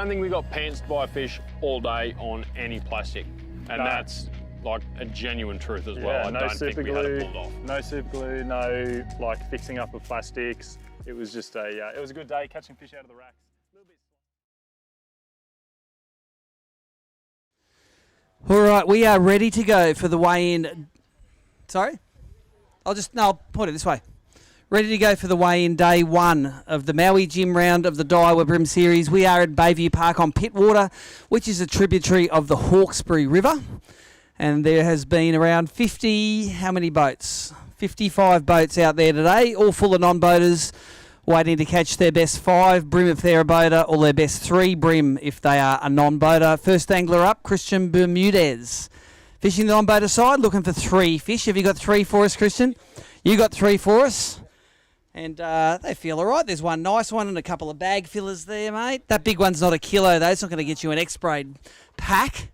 don't think we got pantsed by a fish all day on any plastic. And that's like a genuine truth as well. I don't think we had it pulled off. No super glue, no like fixing up of plastics. It was just it was a good day catching fish out of the racks. All right, we are ready to go for the weigh-in. Sorry? I'll point it this way. Ready to go for the weigh-in day one of the Maui Jim round of the Daiwa BREAM Series. We are at Bayview Park on Pittwater, which is a tributary of the Hawkesbury River. And there has been around 50, how many boats? 55 boats out there today, all full of non-boaters, waiting to catch their best 5 bream if they're a boater, or their best 3 bream if they are a non-boater. First angler up, Christian Bermudez. Fishing the non-boater side, looking for 3 fish. Have you got 3 for us, Christian? You got 3 for us. And they feel all right. There's one nice one and a couple of bag fillers there, mate. That big one's not a kilo, though. It's not going to get you an X-braid pack.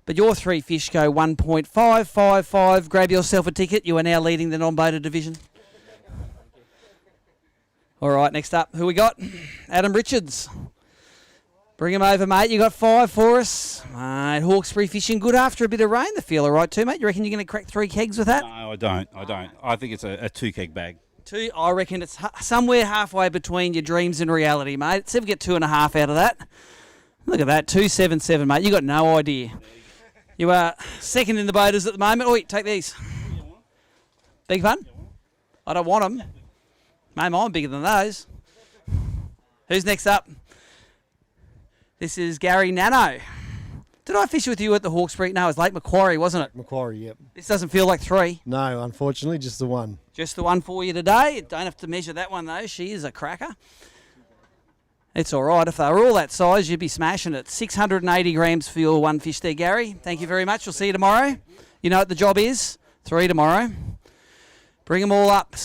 But your 3 fish go 1.555. Grab yourself a ticket. You are now leading the non-boater division. All right, next up, who we got? Adam Richards. Bring him over, mate. You got 5 for us. Mate, Hawkesbury fishing good after a bit of rain. They feel all right too, mate. You reckon you're going to crack 3 kegs with that? No, I don't. I think it's a 2 keg bag. 2, I reckon it's somewhere halfway between your dreams and reality, mate. See if we get 2.5 out of that. Look at that, 277, mate. You got no idea. You are second in the boaters at the moment. Oi, take these. Beg your pardon? I don't want them. Mate, I'm bigger than those. Who's next up? This is Gary Nano. Did I fish with you at the Hawkesbury? No, it was Lake Macquarie, wasn't it? Macquarie, yep. This doesn't feel like 3. No, unfortunately, just the one. Just the one for you today. Don't have to measure that one, though. She is a cracker. It's all right. If they were all that size, you'd be smashing it. 680 grams for your one fish there, Gary. Thank you very much. We'll see you tomorrow. You know what the job is? 3 tomorrow. Bring them all up.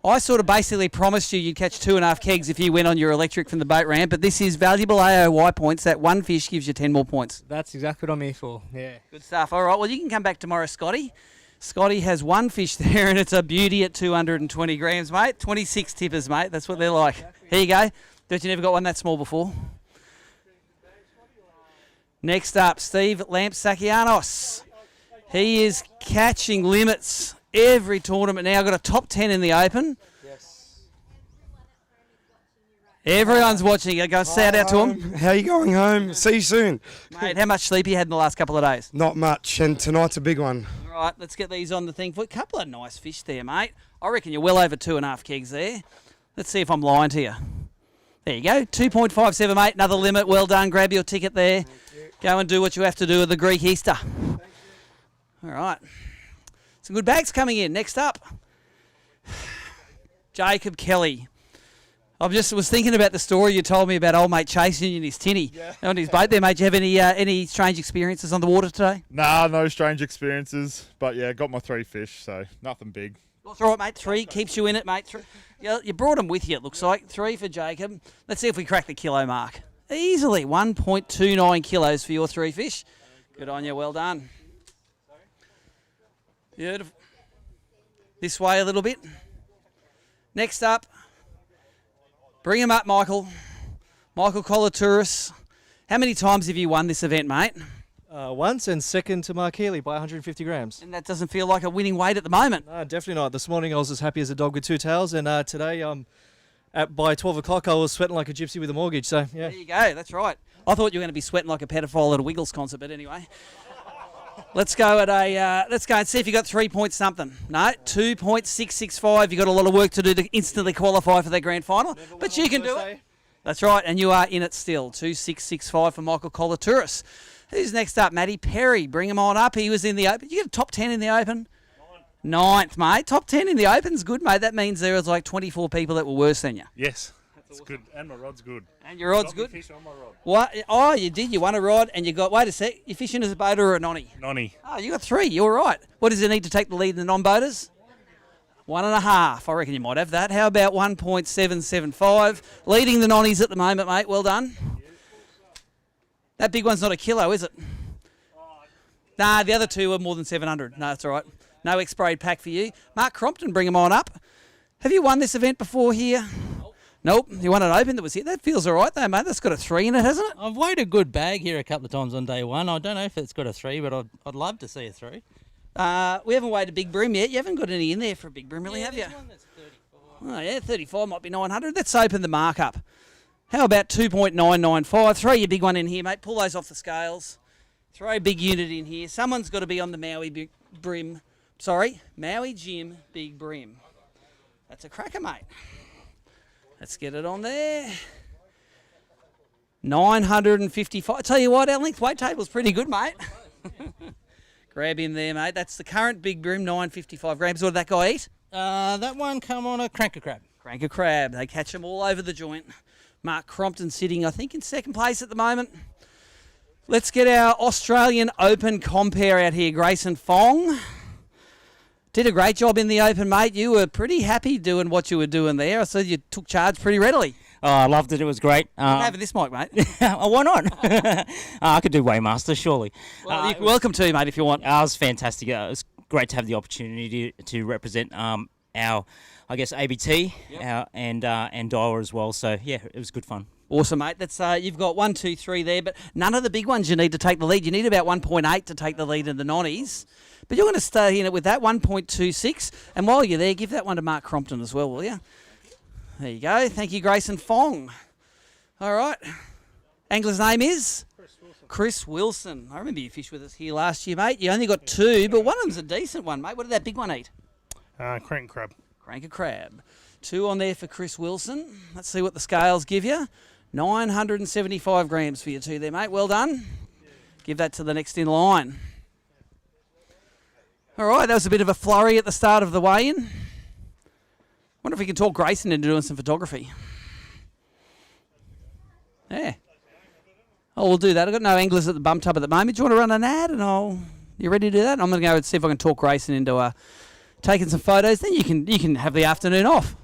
I sort of basically promised you'd catch 2.5 kegs if you went on your electric from the boat ramp, but this is valuable AOY points. That one fish gives you 10 more points. That's exactly what I'm here for, yeah. Good stuff. All right, well, you can come back tomorrow, Scotty. Scotty has one fish there, and it's a beauty at 220 grams, mate. 26 tippers, mate. That's what they're like. Here you go. Bet you never got one that small before. Next up, Steve Lampsakianos. He is catching limits every tournament now. Got a top 10 in the Open. Yes. Everyone's watching. Go and shout out to him. How you going home? See you soon. Mate, how much sleep you had in the last couple of days? Not much, and tonight's a big one. All right, let's get these on the thing. For a couple of nice fish there, mate. I reckon you're well over 2.5 kegs there. Let's see if I'm lying to you. There you go. 2.57, mate. Another limit. Well done. Grab your ticket there. Go and do what you have to do at the Greek Easter. All right. Some good bags coming in. Next up, Jacob Kelly. I just was thinking about the story you told me about old mate chasing you in his tinny on his boat there, mate. Do you have any strange experiences on the water today? Nah, no strange experiences. But yeah, got my 3 fish, so nothing big. That's all right, mate. 3 keeps you in it, mate. 3. You brought them with you, it looks like. 3 for Jacob. Let's see if we crack the kilo mark. Easily 1.29 kilos for your 3 fish. Good on you. Well done. Beautiful. This way a little bit. Next up, bring him up, Michael. Michael Colatouris. How many times have you won this event, mate? Once, and second to Mark Healy by 150 grams. And that doesn't feel like a winning weight at the moment. No, definitely not. This morning I was as happy as a dog with 2 tails, and today by 12 o'clock I was sweating like a gypsy with a mortgage. So yeah. There you go. That's right. I thought you were going to be sweating like a pedophile at a Wiggles concert, but anyway. Let's go and see if you got 3 point something. No, 2.665. You got a lot of work to do to instantly qualify for the grand final, but you can do it. That's right, and you are in it still. 2.665 for Michael Colatouris. Who's next up? Matty Perry. Bring him on up. He was in the Open. You get a top 10 in the Open. 9th, mate. Top 10 in the Open's good, mate. That means there was like 24 people that were worse than you. Yes, that's good, and my rod's good. And your rod's good. Fish on my rod. What? Oh, you did. You won a rod, and you got. Wait a sec. You fishing as a boater or a nonny? Nonny. Oh, you got 3. You're right. What does it need to take the lead in the non-boaters? 1.5. I reckon you might have that. How about 1.775? Leading the nonnies at the moment, mate. Well done. That big one's not a kilo, is it? Nah, the other 2 are more than 700. No, that's all right. No X-braid pack for you. Mark Crompton, bring him on up. Have you won this event before here? Nope, you want it open that was here. That feels all right though, mate. That's got a 3 in it, hasn't it? I've weighed a good bag here a couple of times on day one. I don't know if it's got a 3, but I'd love to see a 3. We haven't weighed a big bream yet. You haven't got any in there for a big bream, really, have you? There's one that's 34. Oh, yeah, 34 might be 900. Let's open the mark up. How about 2.995? Throw your big one in here, mate. Pull those off the scales. Throw a big unit in here. Someone's got to be on the Maui Jim Big Bream. That's a cracker, mate. Let's get it on there. 955. I tell you what, our length weight table's pretty good, mate. Grab him there, mate. That's the current Big Bream, 955 grams. What did that guy eat? That one come on a cranker crab. Cranker crab. They catch them all over the joint. Mark Crompton sitting, I think, in second place at the moment. Let's get our Australian Open compare out here. Grayson Fong. Did a great job in the Open, mate. You were pretty happy doing what you were doing there. I said you took charge pretty readily. Oh, I loved it. It was great. Having this mic, mate. Why not? I could do Waymaster, surely. Well, you're welcome to, mate, if you want. It was fantastic. It was great to have the opportunity to represent our, I guess, ABT and Daiwa as well. So, yeah, it was good fun. Awesome, mate. That's you've got 1, 2, 3 there, but none of the big ones you need to take the lead. You need about 1.8 to take the lead in the nonnies. But you're going to stay in it with that, 1.26. And while you're there, give that one to Mark Crompton as well, will you? There you go. Thank you, Grayson Fong. All right. Angler's name is? Chris Wilson. I remember you fished with us here last year, mate. You only got 2, but one of them's a decent one, mate. What did that big one eat? Crank crab. Cranker crab. 2 on there for Chris Wilson. Let's see what the scales give you. 975 grams for you 2 there, mate. Well done. Give that to the next in line. All right, that was a bit of a flurry at the start of the weigh-in. Wonder if we can talk Grayson into doing some photography. Yeah. Oh, we'll do that. I've got no anglers at the bump tub at the moment. Do you want to run an ad? And you ready to do that? I'm going to go and see if I can talk Grayson into taking some photos. Then you can have the afternoon off.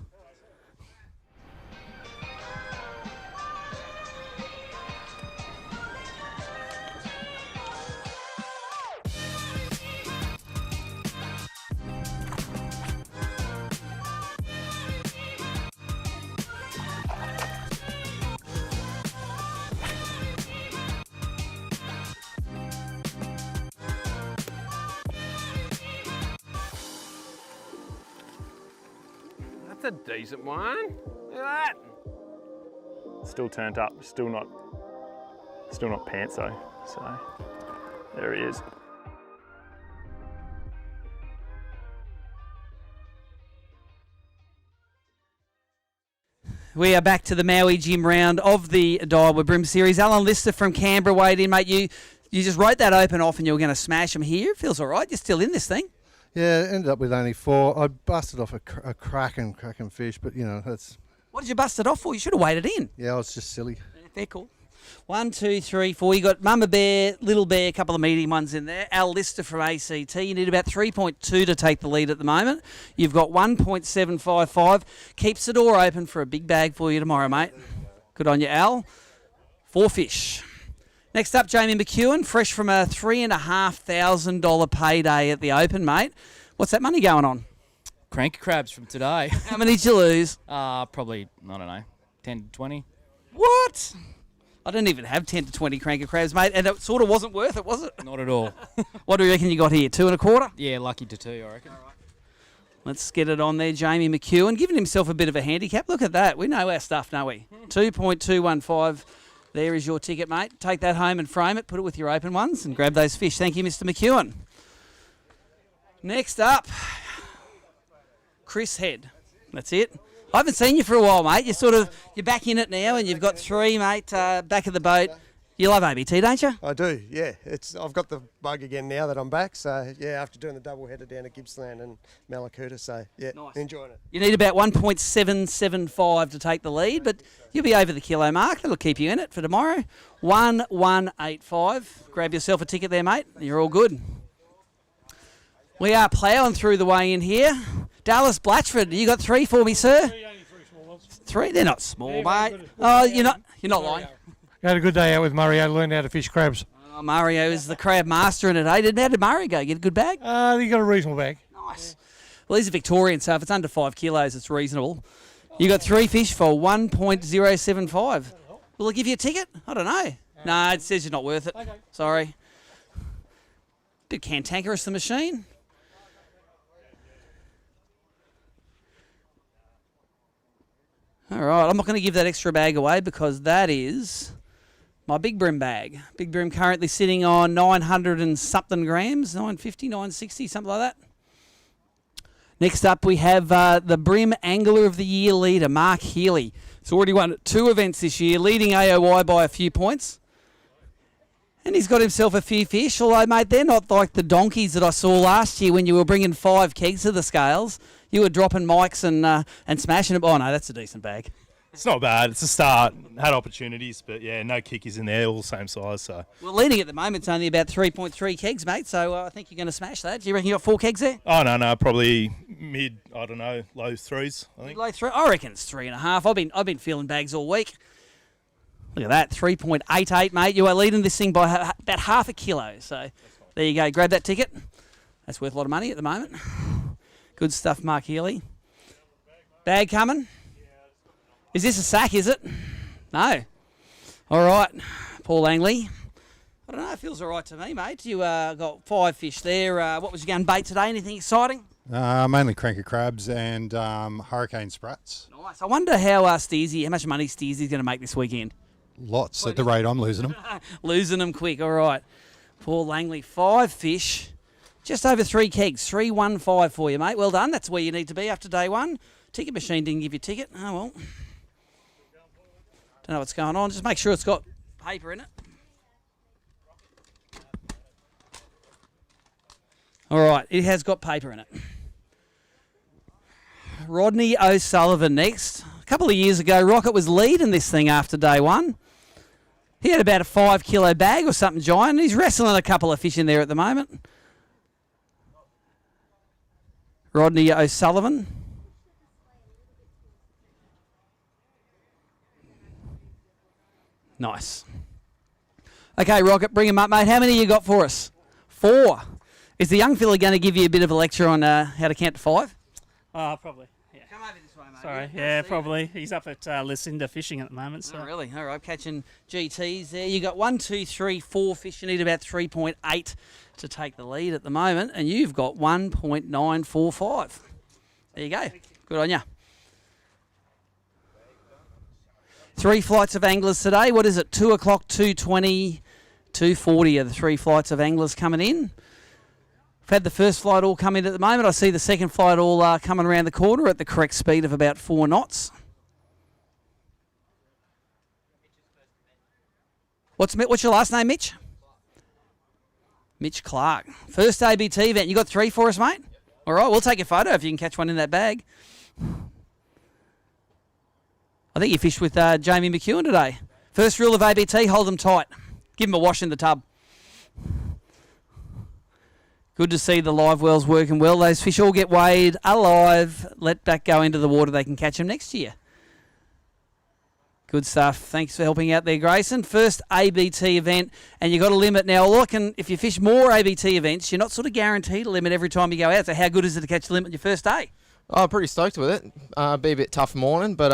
That's a decent one. Look at that. Still turned up. Still not pants though. So there he is. We are back to the Maui Jim round of the Daiwa BREAM Series. Alan Lister from Canberra weighed in, mate. You just wrote that Open off and you were going to smash them here. It feels all right. You're still in this thing. Yeah, ended up with only 4. I busted off a cracking fish, but, you know, that's... What did you bust it off for? You should have weighed it in. Yeah, I was just silly. Fair cool. 1, 2, 3, 4. You got Mama Bear, Little Bear, a couple of medium ones in there. Al Lister from ACT. You need about 3.2 to take the lead at the moment. You've got 1.755. Keeps the door open for a big bag for you tomorrow, mate. Good on you, Al. 4 fish. Next up, Jamie McEwen, fresh from a $3,500 payday at the Open, mate. What's that money going on? Cranker crabs from today. How many did you lose? Probably, I don't know, 10 to 20. What? I don't even have 10 to 20 cranker crabs, mate, and it sort of wasn't worth it, was it? Not at all. What do you reckon you got here, 2 1/4? Yeah, lucky to 2, I reckon. Let's get it on there, Jamie McEwen, giving himself a bit of a handicap. Look at that. We know our stuff, don't we? 2.215. There is your ticket, mate. Take that home and frame it, put it with your Open ones, and grab those fish. Thank you, Mr. McEwen. Next up, Chris Head. That's it. I haven't seen you for a while, mate. You're back in it now, and you've got 3, mate, back of the boat. You love ABT, don't you? I do, yeah. I've got the bug again now that I'm back. So, yeah, after doing the double header down at Gippsland and Malakuta. So, yeah, nice. Enjoying it. You need about 1.775 to take the lead, but you'll be over the kilo mark. That'll keep you in it for tomorrow. 1185. Grab yourself a ticket there, mate. You're all good. We are ploughing through the way in here. Dallas Blatchford, you got 3 for me, sir? 3 small ones. 3? They're not small, mate. Oh, you're not lying. Had a good day out with Mario, learned how to fish crabs. Oh, Mario is the crab master in it, eh? How did Mario go? Get a good bag? He got a reasonable bag. Nice. Well, he's a Victorian, so if it's under 5 kilos, it's reasonable. You got 3 fish for 1.075. Will it give you a ticket? I don't know. No, it says you're not worth it. Sorry. Bit cantankerous, the machine. All right, I'm not going to give that extra bag away because that is my Big Bream bag. Big Bream currently sitting on 900 and something grams, 950, 960, something like that. Next up, we have the Bream Angler of the Year leader, Mark Healy. He's already won 2 events this year, leading AOY by a few points. And he's got himself a few fish, although, mate, they're not like the donkeys that I saw last year when you were bringing 5 kegs to the scales. You were dropping mics and smashing them. Oh, no, that's a decent bag. It's not bad. It's a start. Had opportunities, but yeah, no kickers in there, all same size. So. Well, leading at the moment, it's only about 3.3 kegs, mate. So I think you're going to smash that. Do you reckon you got 4 kegs there? Oh no, probably mid. I don't know, low 3s. I think. Low 3. I reckon it's 3.5. I've been feeling bags all week. Look at that, 3.88, mate. You are leading this thing by about half a kilo. So there you go. Grab that ticket. That's worth a lot of money at the moment. Good stuff, Mark Healy. Bag coming. Is this a sack, is it? No. All right, Paul Langley. I don't know, it feels all right to me, mate. You got 5 fish there. What was your gun bait today? Anything exciting? Mainly cranker crabs and hurricane sprats. Nice. I wonder how much money Steezy's going to make this weekend. Lots at the rate I'm losing them. Losing them quick, all right. Paul Langley, 5 fish, just over 3 kegs, 315 for you, mate. Well done. That's where you need to be after day 1. Ticket machine didn't give you a ticket. Oh, well. Don't know what's going on. Just make sure it's got paper in it. All right, it has got paper in it. Rodney O'Sullivan next. A couple of years ago, Rocket was leading this thing after day 1. He had about a 5 kilo bag or something giant. He's wrestling a couple of fish in there at the moment. Rodney O'Sullivan. Nice. Okay, Rocket, bring him up, mate. How many you got for us? 4. Is the young fella going to give you a bit of a lecture on how to count to 5? Probably. Yeah. Come over this way, mate. Sorry. Yeah, probably. He's up at Lucinda fishing at the moment. So. Oh, really? All right, catching GTs there. You got 1, 2, 3, 4 fish. You need about 3.8 to take the lead at the moment, and you've got 1.945. There you go. Good on you. 3 flights of anglers today. What is it? 2 o'clock, 2:20, 2:40 are the 3 flights of anglers coming in. I've had the first flight all come in at the moment. I see the second flight all coming around the corner at the correct speed of about 4 knots. What's your last name, Mitch? Mitch Clark. First ABT event. You got 3 for us, mate? All right, we'll take a photo if you can catch one in that bag. I think you fished with Jamie McEwen today. First rule of ABT, hold them tight. Give them a wash in the tub. Good to see the live wells working well. Those fish all get weighed alive, let back go into the water. They can catch them next year. Good stuff. Thanks for helping out there, Grayson. First ABT event, and you've got a limit now. Look, and if you fish more ABT events, you're not sort of guaranteed a limit every time you go out. So how good is it to catch the limit your first day? Oh, pretty stoked with it. Be a bit tough morning, but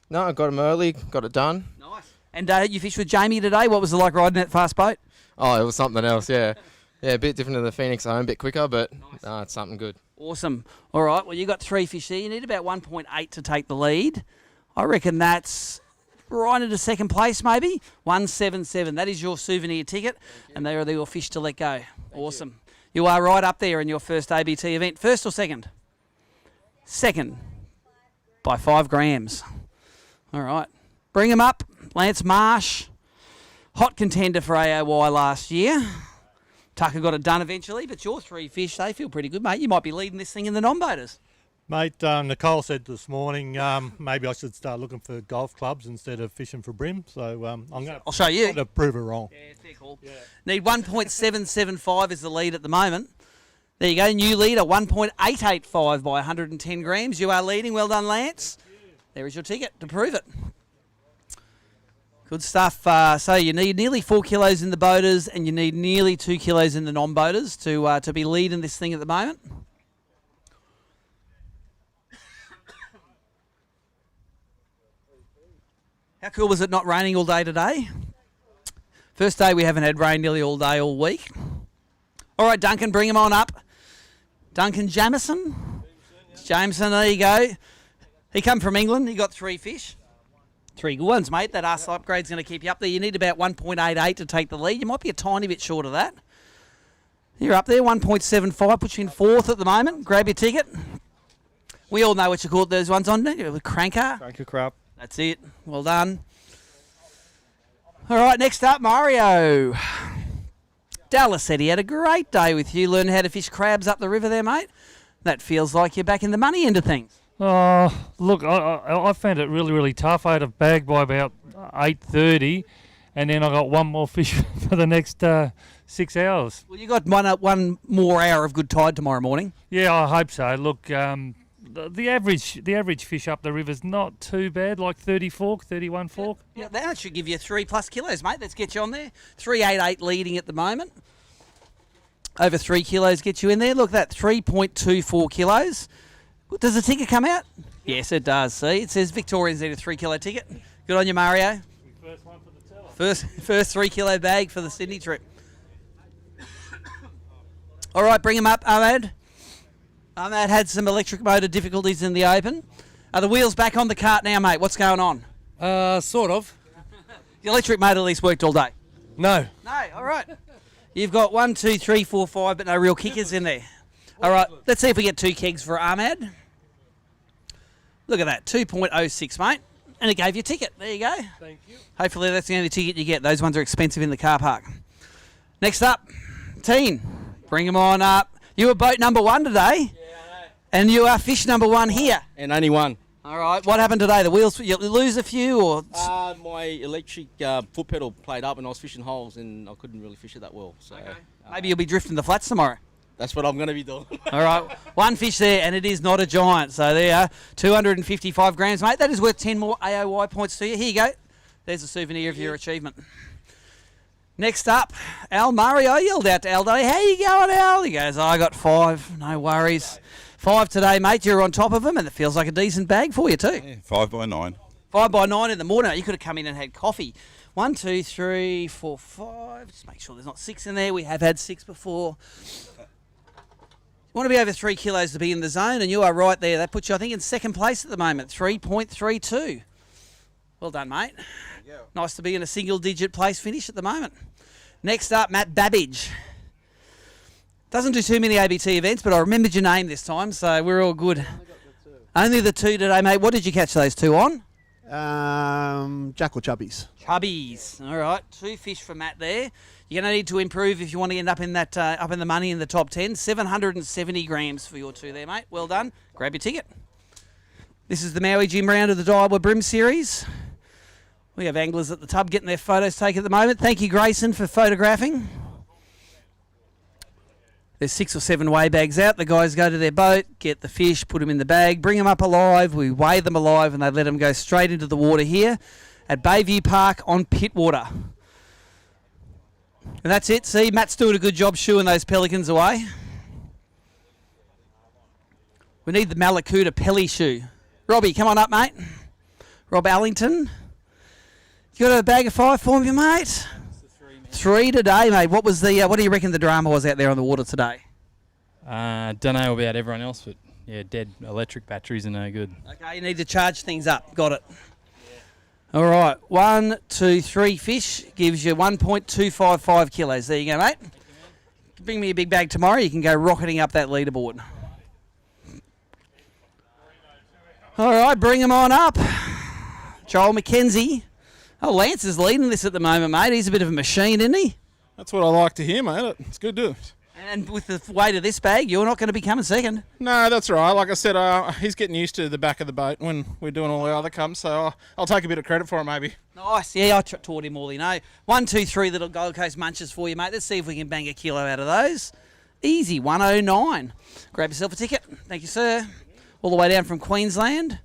no, I got him early, got it done. Nice. And you fished with Jamie today. What was it like riding that fast boat? Oh, it was something else, yeah. Yeah, a bit different than the Phoenix home, a bit quicker, but nice. It's something good. Awesome. All right, well, you got 3 fish there. You need about 1.8 to take the lead. I reckon that's right into second place, maybe. 177. That is your souvenir ticket, and they are your fish to let go. Awesome. You are right up there in your first ABT event. First or second? Second by 5 grams. All right. Bring him up. Lance Marsh, hot contender for AOY last year. Tucker got it done eventually, but your 3 fish, they feel pretty good, mate. You might be leading this thing in the non-boaters. Mate, Nicole said this morning maybe I should start looking for golf clubs instead of fishing for bream. So I'll show you. To prove it wrong. Yeah, fair call. Yeah. Need 1.775 is the lead at the moment. There you go, new leader, 1.885 by 110 grams. You are leading. Well done, Lance. There is your ticket to prove it. Good stuff. So you need nearly 4 kilos in the boaters, and you need nearly 2 kilos in the non-boaters to be leading this thing at the moment. How cool was it not raining all day today? First day we haven't had rain nearly all day all week. All right, Duncan, bring him on up. Duncan Jamieson. Jameson, there you go. He come from England. He got 3 fish. 3 good ones, mate. That arse upgrade's going to keep you up there. You need about 1.88 to take the lead. You might be a tiny bit short of that. You're up there, 1.75. Puts you in 4th at the moment. Grab your ticket. We all know what you call those ones on, don't you? Cranker. Cranker crab. That's it. Well done. All right, next up, Mario. Dallas said he had a great day with you, learning how to fish crabs up the river there, mate. That feels like you're back in the money end of things. Look, I found it really, really tough. I had a bag by about 8:30, and then I got one more fish for the next 6 hours. Well, you got one more hour of good tide tomorrow morning. Yeah, I hope so. Look, the average fish up the river's not too bad, like 30 fork, 31 fork. Yeah, that should give you 3+ kilos, mate. Let's get you on there. 388 leading at the moment. Over 3 kilos gets you in there. Look at that, 3.24 kilos. Does the ticket come out? Yes, it does. See, it says Victorians need a 3 kilo ticket. Good on you, Mario. First one for the teller. First 3 kilo bag for the Sydney trip. All right, bring him up, Ahmed. Ahmed had some electric motor difficulties in the open. Are the wheels back on the cart now, mate? What's going on? Sort of. The electric motor at least worked all day? No. No, all right. You've got 1, 2, 3, 4, 5, but no real kickers in there. All right, let's see if we get 2 kegs for Ahmed. Look at that, 2.06, mate. And it gave you a ticket. There you go. Thank you. Hopefully that's the only ticket you get. Those ones are expensive in the car park. Next up, Teen. Bring them on up. You were boat number 1 today. Yeah, I know. And you are fish number 1 here. And only one. All right, what happened today? The wheels, you lose a few or? My electric foot pedal played up and I was fishing holes and I couldn't really fish it that well. So Maybe you'll be drifting the flats tomorrow. That's what I'm going to be doing. All right, 1 fish there, and it is not a giant. So there you are, 255 grams, mate. That is worth 10 more AOY points to you. Here you go. There's a souvenir of your achievement. Next up, Al Murray. I yelled out to Al, how you going, Al? He goes, I got 5, no worries. 5 today, mate. You're on top of them, and it feels like a decent bag for you too. Yeah, 5 by 9. 5 by 9 in the morning. You could have come in and had coffee. 1, 2, 3, 4, 5. Just make sure there's not 6 in there. We have had 6 before. You want to be over 3 kilos to be in the zone, and you are right there. That puts you, I think, in 2nd place at the moment, 3.32. Well done, mate. Yeah. Nice to be in a single-digit place finish at the moment. Next up, Matt Babbage. Doesn't do too many ABT events, but I remembered your name this time, so we're all good. Only the 2 today, mate. What did you catch those 2 on? Jackal chubbies. Chubbies. All right, 2 fish for Matt there. You're going to need to improve if you want to end up in that up in the money in the top 10. 770 grams for your 2 there, mate. Well done. Grab your ticket. This is the Maui Jim round of the Daiwa BREAM Series. We have anglers at the tub getting their photos taken at the moment. Thank you, Grayson, for photographing. There's 6 or 7 weigh bags out. The guys go to their boat, get the fish, put them in the bag, bring them up alive. We weigh them alive, and they let them go straight into the water here at Bayview Park on Pittwater. And that's it. See, Matt's doing a good job shooing those pelicans away. We need the Malakuta Pelly shoe. Robbie, come on up, mate. Rob Allington. You got a bag of 5 for me, mate? 3 today, mate. What was the? What do you reckon the drama was out there on the water today? Don't know about everyone else, but yeah, dead electric batteries are no good. Okay, you need to charge things up. Got it. Yeah. All right, 1, 2, 3 fish gives you 1.255 kilos. There you go, mate. Bring me a big bag tomorrow. You can go rocketing up that leaderboard. All right, bring them on up. Joel McKenzie. Oh, Lance is leading this at the moment, mate. He's a bit of a machine, isn't he? That's what I like to hear, mate. It's good to. And with the weight of this bag, you're not going to be coming second. No, that's right. Like I said, he's getting used to the back of the boat when we're doing all the other comes, so I'll take a bit of credit for him, maybe. Nice. Yeah, I taught him all he know. 1, 2, 3 little Gold Coast munches for you, mate. Let's see if we can bang a kilo out of those. Easy, 109. Grab yourself a ticket. Thank you, sir. All the way down from Queensland.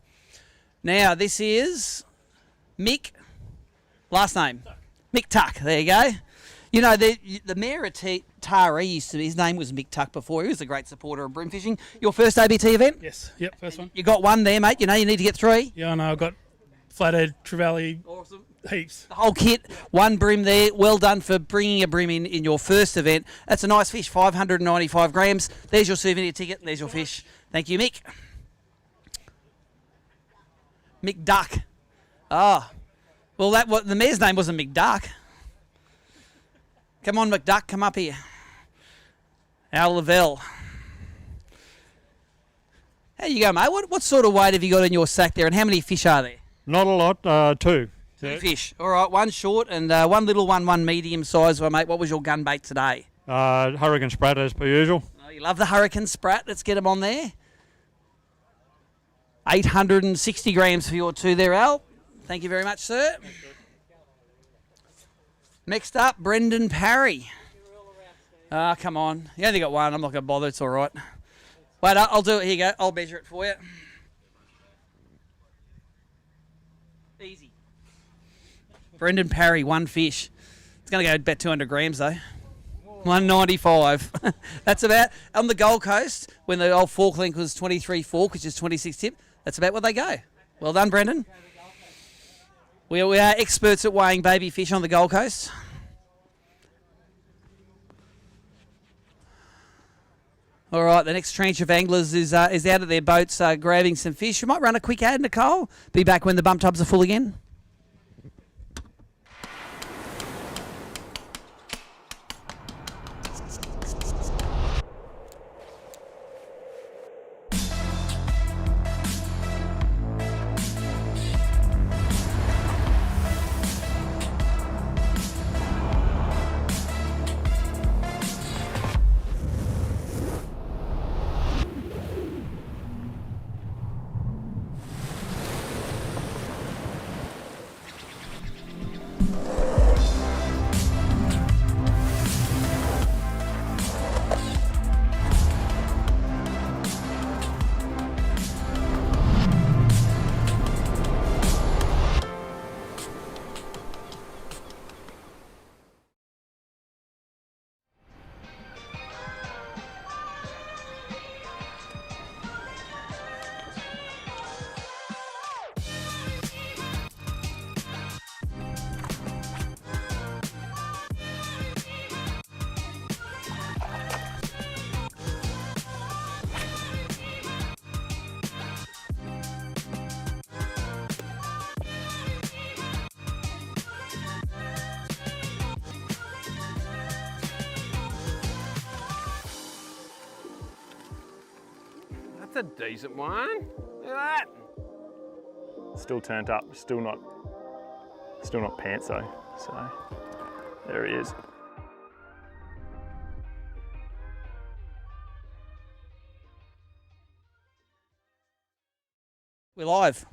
Now, this is Mick. Last name, Mick Tuck. There you go. You know, the mayor of Taree used to be, his name was Mick Tuck before. He was a great supporter of bream fishing. Your first ABT event? Yes. Yep, first one. You got 1 there, mate. You know you need to get 3. Yeah, I know. I got flathead, trevally, awesome, heaps. The whole kit, one bream there. Well done for bringing a bream in your first event. That's a nice fish, 595 grams. There's your souvenir ticket, and there's your fish. Thank you, Mick. Mick Duck. Ah, well, the mare's name wasn't Mick Duck. Come on, McDuck, come up here. Al Lavelle. How you go, mate? What sort of weight have you got in your sack there, and how many fish are there? Not a lot, 2. Two fish. All right, one short and one little one medium size. Well, mate, what was your gun bait today? Hurricane Sprat as per usual. Oh, you love the Hurricane Sprat. Let's get them on there. 860 grams for your 2 there, Al. Thank you very much, sir. Next up, Brendan Parry. Come on. You only got one. I'm not going to bother. It's all right. Wait, I'll do it. Here you go. I'll measure it for you. Easy. Brendan Parry, one fish. It's going to go about 200 grams, though. 195. That's about, on the Gold Coast, when the old fork length was 23 fork, which is 26 tip, that's about where they go. Well done, Brendan. We are experts at weighing baby fish on the Gold Coast. All right, the next tranche of anglers is out of their boats grabbing some fish. We might run a quick ad, Nicole. Be back when the bump tubs are full again. That's a decent one. Look at that. Still turned up, still not pants though. So there he is. We're live.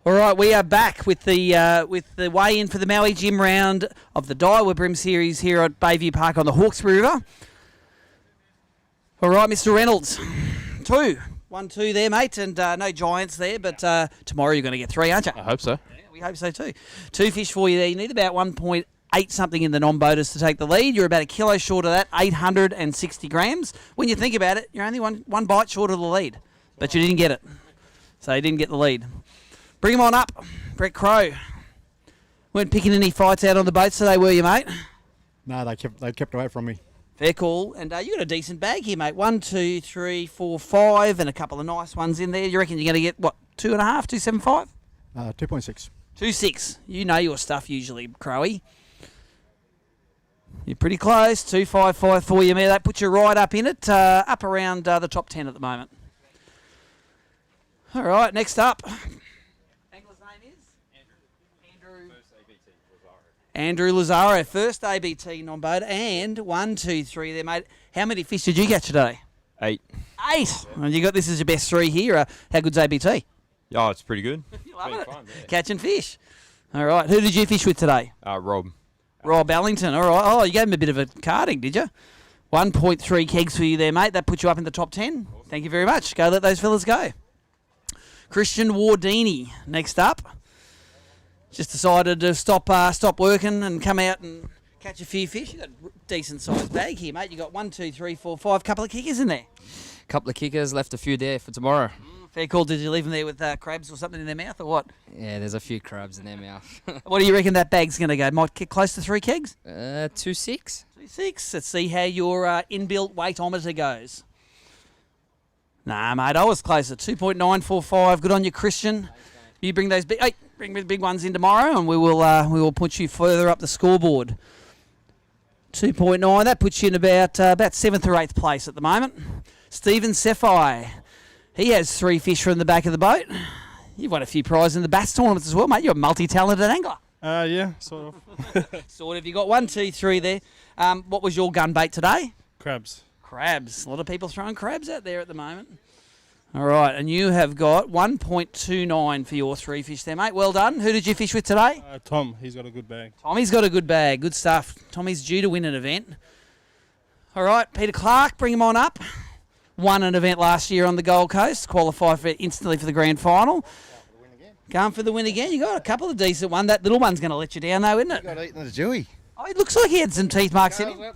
All right, we are back with the weigh-in for the Maui Jim round of the Daiwa BREAM Series here at Bayview Park on the Hawkesbury River. All right, Mr. Reynolds, 1-2 there, mate, and no giants there, but tomorrow you're going to get 3, aren't you? I hope so. Yeah, we hope so too. 2 fish for you there. You need about 1.8 something in the non-boaters to take the lead. You're about a kilo short of that, 860 grams. When you think about it, you're only one bite short of the lead, but you didn't get it. So you didn't get the lead. Bring him on up, Brett Crow. Weren't picking any fights out on the boats today, were you, mate? No, they kept away from me. Fair call. And you got a decent bag here, mate. 1, 2, 3, 4, 5, and a couple of nice ones in there. You reckon you're going to get, what, 2.5, 275? 2.6. 2.6. You know your stuff usually, Crowy. You're pretty close. 2.55 for you, mate. That puts you right up in it, up around the top 10 at the moment. All right, next up. Angler's name is? Andrew Lazaro, first ABT non-boat, and 1, 2, 3 there, mate. How many fish did you get today? 8. 8. And you got this as your best 3 here. How good's ABT? Oh, it's pretty good. You love it. Fun, yeah. Catching fish. All right. Who did you fish with today? Rob. Rob Allington. All right. Oh, you gave him a bit of a carding, did you? 1.3 kegs for you there, mate. That puts you up in the top 10. Awesome. Thank you very much. Go let those fellas go. Christian Wardini next up. Just decided to stop working and come out and catch a few fish. You got a decent sized bag here, mate. You got 1, 2, 3, 4, 5, couple of kickers in there. couple of kickers, left a few there for tomorrow. Fair call. Did you leave them there with crabs or something in their mouth or what? Yeah, there's a few crabs in their mouth. What do you reckon that bag's going to go? Might get close to 3 kegs? 2.6. 2.6. Let's see how your inbuilt weightometer goes. Nah, mate, I was closer. 2.945. Good on you, Christian. You bring those bring the big ones in tomorrow, and we will put you further up the scoreboard. 2.9. That puts you in about 7th or 8th place at the moment. Stephen Cephai. He has 3 fish from the back of the boat. You've won a few prizes in the bass tournaments as well, mate. You're a multi-talented angler. Yeah, sort of. Sort of. You got 1, 2, 3 there. What was your gun bait today? Crabs. Crabs. A lot of people throwing crabs out there at the moment. All right, and you have got 1.29 for your 3 fish there, mate. Well done. Who did you fish with today? Tom, he's got a good bag. Tommy's got a good bag. Good stuff. Tommy's due to win an event. All right, Peter Clark, bring him on up. Won an event last year on the Gold Coast. Qualified for instantly for the grand final. Going for the win again. You got a couple of decent ones. That little one's going to let you down, though, isn't it? He got eaten as a Dewey. Oh, it looks like he had some teeth marks in him.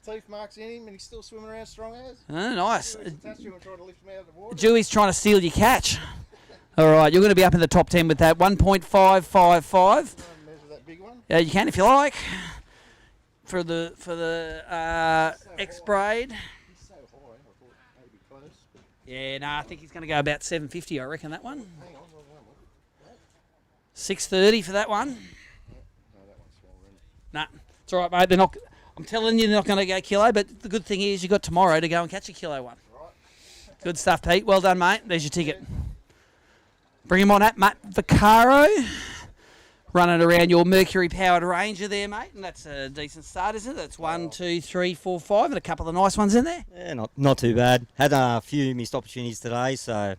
Teeth marks in him, and he's still swimming around strong as. Oh, nice. Water. Dewey's trying to steal your catch. All right, you're going to be up in the top 10 with that. 1.555. Measure that big one. Yeah, you can if you like. For the X-braid. He's so high, I thought maybe close. Yeah, no, I think he's going to go about 750. I reckon that one. 630 for that one. Nah, it's all right, mate. They're not. I'm telling you, they're not going to go kilo. But the good thing is, you got tomorrow to go and catch a kilo one. Good stuff, Pete. Well done, mate. There's your ticket. Bring him on at Matt Vaccaro. Running around your Mercury-powered Ranger there, mate. And that's a decent start, isn't it? That's 1, 2, 3, 4, 5, and a couple of nice ones in there. Yeah, not too bad. Had a few missed opportunities today, so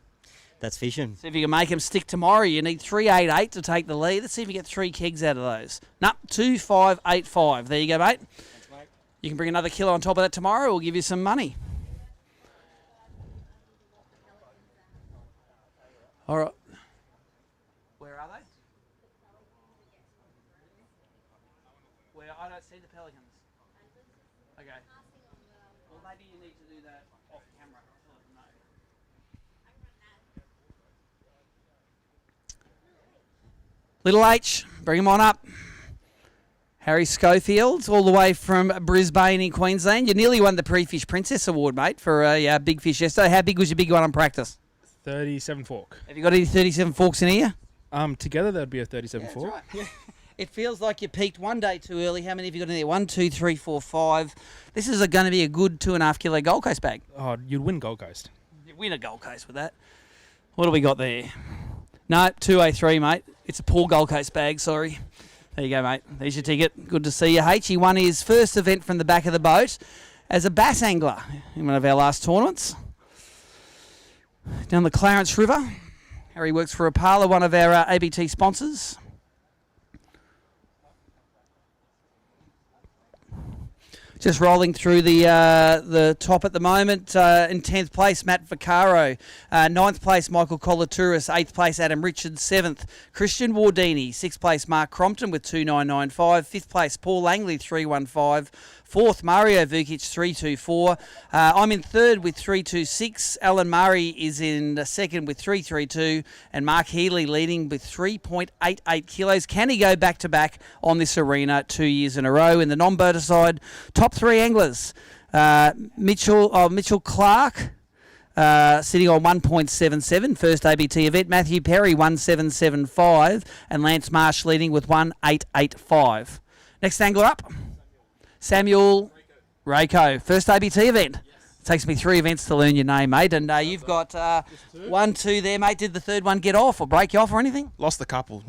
that's fishing. See if you can make them stick tomorrow. You need 388 to take the lead. Let's see if you get 3 kegs out of those. Nope, 2585. There you go, mate. Thanks, mate. You can bring another kilo on top of that tomorrow. We'll give you some money. All right. Where are they? Where I don't see the pelicans. Okay. Well, maybe you need to do that off camera. To let them know. Little H, bring him on up. Harry Schofield, all the way from Brisbane in Queensland. You nearly won the Pre-Fish Princess Award, mate, for a big fish yesterday. How big was your big one on practice? 37 fork. Have you got any 37 forks in here? Together that'd be a 37 fork. That's right. It feels like you peaked one day too early. How many have you got in there? 1, 2, 3, 4, 5. This is going to be a good 2.5 kilo Gold Coast bag. Oh, you'd win Gold Coast. You win a Gold Coast with that. What do we got there? No, 2A3, mate. It's a poor Gold Coast bag, sorry. There you go, mate. There's your ticket. Good to see you. H, he won his first event from the back of the boat as a bass angler in one of our last tournaments. Down the Clarence River. Harry works for Apala, one of our ABT sponsors. Just rolling through the top at the moment. In 10th place, Matt Vaccaro. 9th place, Michael Colatouris. 8th place, Adam Richards. 7th, Christian Wardini. 6th place, Mark Crompton with 2995. 5th place, Paul Langley, 315. 4th, Mario Vukic, 324. I'm in 3rd with 326. Alan Murray is in 2nd with 332. And Mark Healy leading with 3.88 kilos. Can he go back-to-back on this arena 2 years in a row? In the non-boater side, top 3 anglers. Mitchell Clark sitting on 1.77, first ABT event. Matthew Perry, 1.775. And Lance Marsh leading with 1.885. Next angler up. Samuel Rako, first ABT event. It takes me 3 events to learn your name, mate. And you've got 1, 2 there, mate. Did the third one get off or break you off or anything? Lost a couple.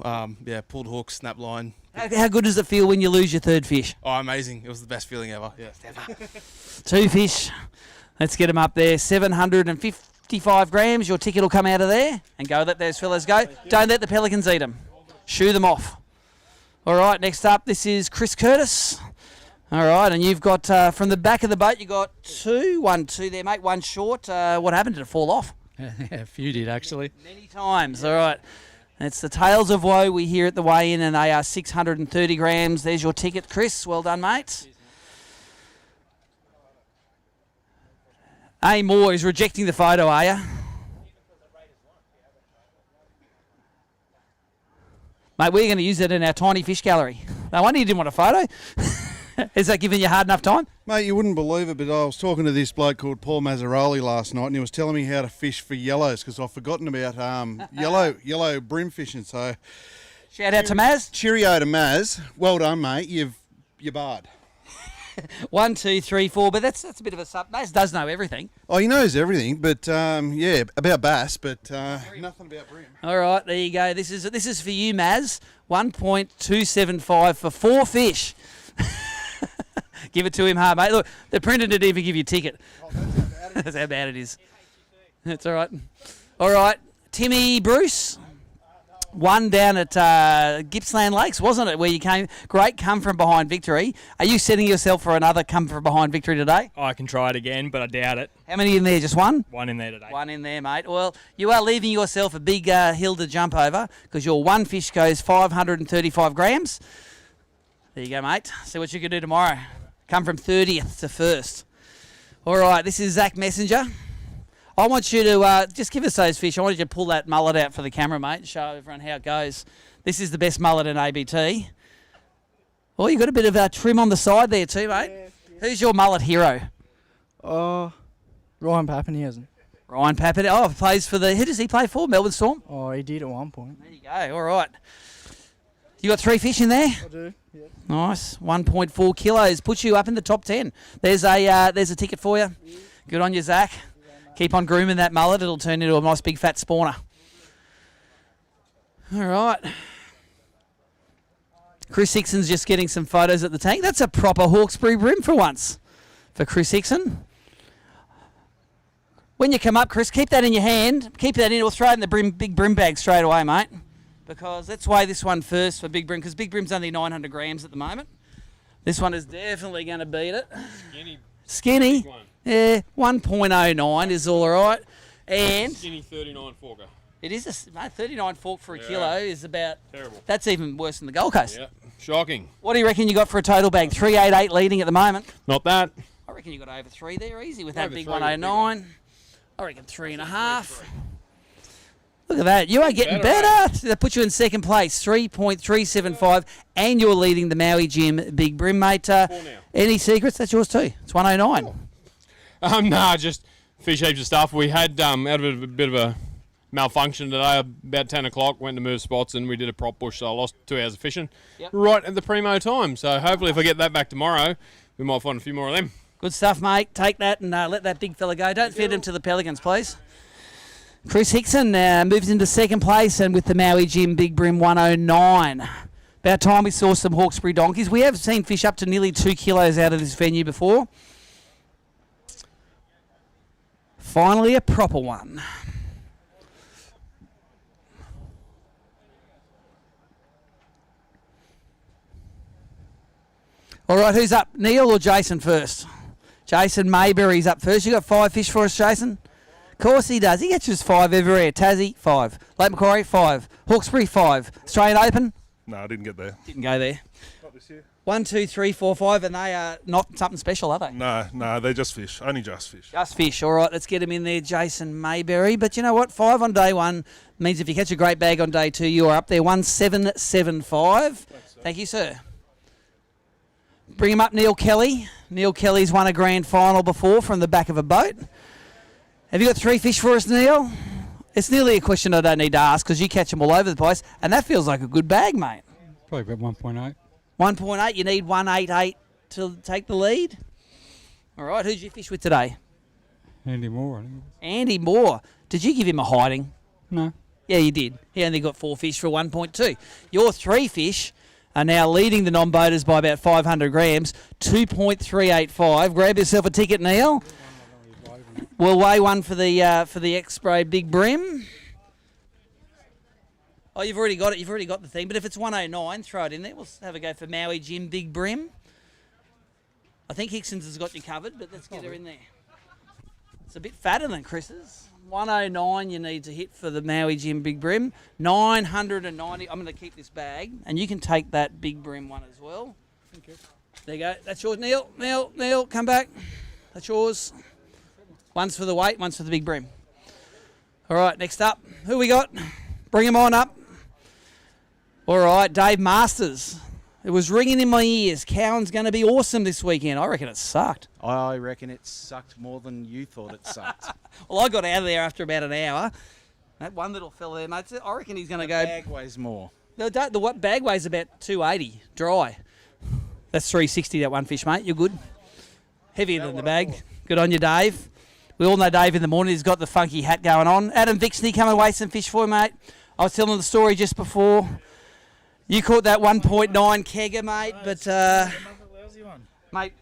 Pulled hook, snap line. How good does it feel when you lose your third fish? Oh, amazing. It was the best feeling ever. Yeah. 2 fish. Let's get them up there. 755 grams. Your ticket will come out of there. And go let those fellas go. Don't let the pelicans eat them. Shoo them off. All right, next up, this is Chris Curtis. All right, and you've got, from the back of the boat, you got 2. 1, 2 there, mate. 1 short. What happened? Did it fall off? Yeah, a few did, actually. Many times. All right. It's the Tales of Woe we hear at the weigh-in, and they are 630 grams. There's your ticket, Chris. Well done, mate. A. Moore is rejecting the photo, are you? Mate, we're going to use it in our tiny fish gallery. No wonder you didn't want a photo. Is that giving you hard enough time? Mate, you wouldn't believe it, but I was talking to this bloke called Paul Mazzaroli last night, and he was telling me how to fish for yellows, because I've forgotten about yellow brim fishing. So, shout out to Maz. Cheerio to Maz. Well done, mate. You're barred. 1, 2, 3, 4. But that's a bit of a sub. Maz does know everything. Oh, he knows everything, but yeah, about bass, but nothing about brim. All right, there you go. This is for you, Maz. 1.275 for 4 fish. Give it to him hard, mate. Look, the printer didn't even give you a ticket. Oh, that's how bad it is. That's all right. All right, Timmy Bruce. 1 down at Gippsland Lakes, wasn't it, where you came? Great come from behind victory. Are you setting yourself for another come from behind victory today? I can try it again, but I doubt it. How many in there? Just one? One in there today. One in there, mate. Well, you are leaving yourself a big hill to jump over, because your one fish goes 535 grams. There you go, mate. See what you can do tomorrow. Come from 30th to 1st. All right, this is Zach Messenger. I want you to just give us those fish. I want you to pull that mullet out for the camera, mate, and show everyone how it goes. This is the best mullet in ABT. Oh, you got a bit of trim on the side there too, mate. Yeah. Who's your mullet hero? Ryan Pappen, he hasn't. Ryan Pappen. Oh, plays for who does he play for? Melbourne Storm? Oh, he did at one point. There you go. All right. You got 3 fish in there? I do, yeah. Nice. 1.4 kilos. Puts you up in the top 10. There's a ticket for you. Yeah. Good on you, Zach. Keep on grooming that mullet. It'll turn into a nice big fat spawner. All right. Chris Hickson's just getting some photos at the tank. That's a proper Hawkesbury brim for once for Chris Hickson. When you come up, Chris, keep that in your hand. Keep that in. We'll throw it in the big brim bag straight away, mate. Because let's weigh this one first for big brim, because big brim's only 900 grams at the moment. This one is definitely going to beat it. Skinny. Yeah, 1.09 is all right. And skinny 39 forker. It is a 39 fork for a kilo is about... Terrible. That's even worse than the Gold Coast. Yeah, shocking. What do you reckon you got for a total bag? 388 leading at the moment. Not that. I reckon you got over 3 there, easy with that big 109. I reckon 3.5. Look at that. You are getting better. That puts you in second place, 3.375, and you're leading the Maui Jim Big Brim, mate. Any secrets? That's yours too. It's 109. Nah, just fish heaps of stuff. We had out of a bit of a malfunction today. About 10 o'clock, went to move spots, and we did a prop bush, so I lost 2 hours of fishing right at the primo time. So hopefully if I get that back tomorrow, we might find a few more of them. Good stuff, mate. Take that and let that big fella go. Don't feed him to the Pelicans, please. Chris Hickson moves into second place, and with the Maui Jim Big Brim 109. About time we saw some Hawkesbury donkeys. We have seen fish up to nearly 2 kilos out of this venue before. Finally, a proper one. All right, who's up? Neil or Jason first? Jason Mayberry's up first. You got 5 fish for us, Jason? Of course he does. He gets us 5 everywhere. Tassie, 5. Lake Macquarie, 5. Hawkesbury, 5. Australian Open? No, I didn't get there. Didn't go there. Not this year. 1, 2, 3, 4, 5, and they are not something special, are they? No, they're just fish. Only just fish. Just fish. All right, let's get him in there, Jason Mayberry. But you know what? 5 on day 1 means if you catch a great bag on day 2, you are up there. 1775. Thank you, sir. Bring him up, Neil Kelly. Neil Kelly's won a grand final before from the back of a boat. Have you got 3 fish for us, Neil? It's nearly a question I don't need to ask because you catch them all over the place, and that feels like a good bag, mate. Probably about 1.8. 1.8, you need 188 to take the lead. All right, who'd you fish with today? Andy Moore, I think. Andy Moore. Did you give him a hiding? No. Yeah, you did. He only got 4 fish for 1.2. Your 3 fish are now leading the non-boaters by about 500 grams, 2.385. Grab yourself a ticket, Neil. We'll weigh one for the X-Spray Big Brim. Oh, you've already got it. You've already got the thing. But if it's 109, throw it in there. We'll have a go for Maui Jim Big Brim. I think Hickson's has got you covered, but let's get her in there. It's a bit fatter than Chris's. 109 you need to hit for the Maui Jim Big Brim. 990. I'm going to keep this bag, and you can take that Big Brim one as well. Thank you. There you go. That's yours, Neil. Neil, come back. That's yours. One's for the weight, one's for the big bream. All right, next up, who we got? Bring him on up. All right, Dave Masters. It was ringing in my ears. Cowan's going to be awesome this weekend. I reckon it sucked. I reckon it sucked more than you thought it sucked. Well, I got out of there after about an hour. That one little fella there, mate, I reckon he's going to go... Bag weighs more. The what bag weighs about 280, dry. That's 360, that one fish, mate. You're good. Heavier than the bag. Good on you, Dave. We all know Dave in the morning. He's got the funky hat going on. Adam Vixney, come and weigh some fish for you, mate. I was telling the story just before. You caught that 1.9 kegger, mate, but... mate,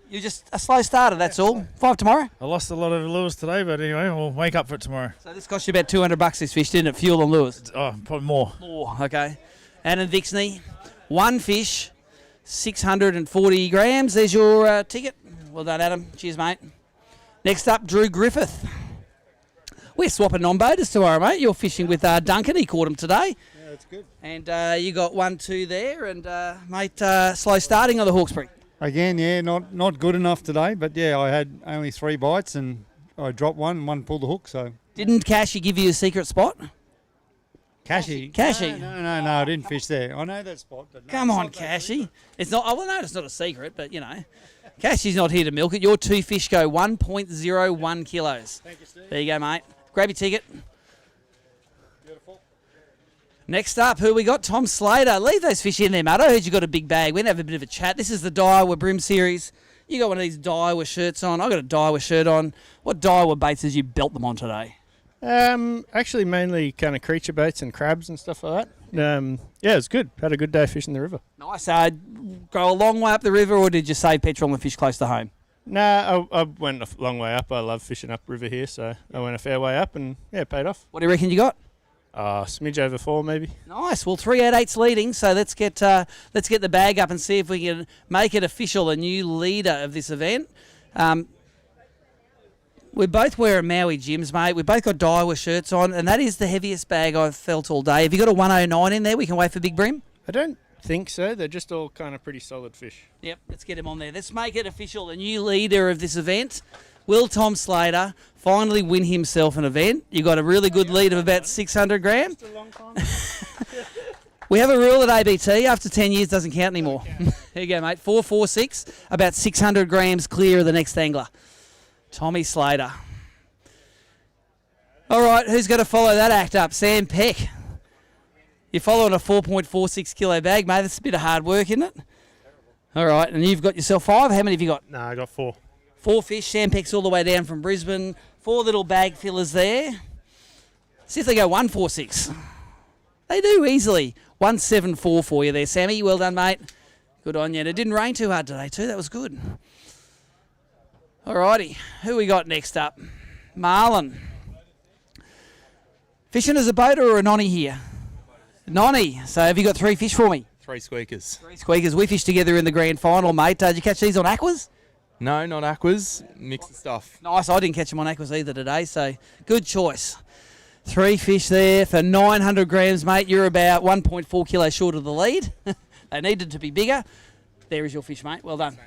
you're just a slow starter, that's all. 5 tomorrow? I lost a lot of lures today, but anyway, we'll wake up for it tomorrow. So this cost you about $200 this fish, didn't it? Fuel and lures? Oh, probably more. More, okay. Adam Vixney, one fish, 640 grams. There's your ticket. Well done, Adam. Cheers, mate. Next up, Drew Griffith. We're swapping non-boaters tomorrow, mate. You're fishing with Duncan. He caught him today. Yeah, that's good. And you got 1, 2 there. And, mate, slow starting on the Hawkesbury. Again, yeah, not good enough today, but yeah, I had only 3 bites and I dropped one and one pulled the hook, so. Didn't Cashy give you a secret spot? Cashy? Cashy? No, I didn't fish there. I know that spot, but no, Come on, Cashy. It's not, well, no, it's not a secret, but, you know. Cashy's not here to milk it. Your 2 fish go 1.01 kilos. Thank you, Steve. There you go, mate. Grab your ticket. Beautiful. Next up, who we got? Tom Slater. Leave those fish in there, mate. I heard you got a big bag. We're going to have a bit of a chat. This is the Daiwa BREAM Series. You got one of these Daiwa shirts on. I got a Daiwa shirt on. What Daiwa baits did you belt them on today? Actually, mainly kind of creature baits and crabs and stuff like that. Yeah, it was good. Had a good day fishing the river. Nice. Go a long way up the river, or did you save petrol and fish close to home? Nah, I went a long way up. I love fishing up river here, so I went a fair way up and, yeah, paid off. What do you reckon you got? Smidge over 4, maybe. Nice. Well, 388's leading, so let's get the bag up and see if we can make it official, a new leader of this event. We're both wearing Maui Jims, mate. We've both got Daiwa shirts on, and that is the heaviest bag I've felt all day. Have you got a 109 in there? We can wait for Big Bream? I don't think so. They're just all kind of pretty solid fish. Yep, let's get him on there. Let's make it official. The new leader of this event. Will Tom Slater finally win himself an event? You got a really good lead of about 600 grams. We have a rule at ABT. After 10 years, doesn't count anymore. Here you go, mate. 446, about 600 grams clear of the next angler. Tommy Slater. All right, who's going to follow that act up? Sam Peck. You're following a 4.46 kilo bag, mate. That's a bit of hard work, isn't it? All right, and you've got yourself 5. How many have you got? No, I got 4. 4 fish. Sam Peck's all the way down from Brisbane. 4 little bag fillers there. See if they go 146. They do easily. 174 for you there, Sammy. Well done, mate. Good on you. And it didn't rain too hard today, too. That was good. All righty. Who we got next up? Marlon. Fishing as a boater or a nonny here? Nonny. So have you got 3 fish for me? 3 squeakers. 3 squeakers. We fished together in the grand final, mate. Did you catch these on aquas? No, not aquas. Mixed stuff. Nice. I didn't catch them on aquas either today, so good choice. 3 fish there for 900 grams, mate. You're about 1.4 kilos short of the lead. They needed to be bigger. There is your fish, mate. Well done.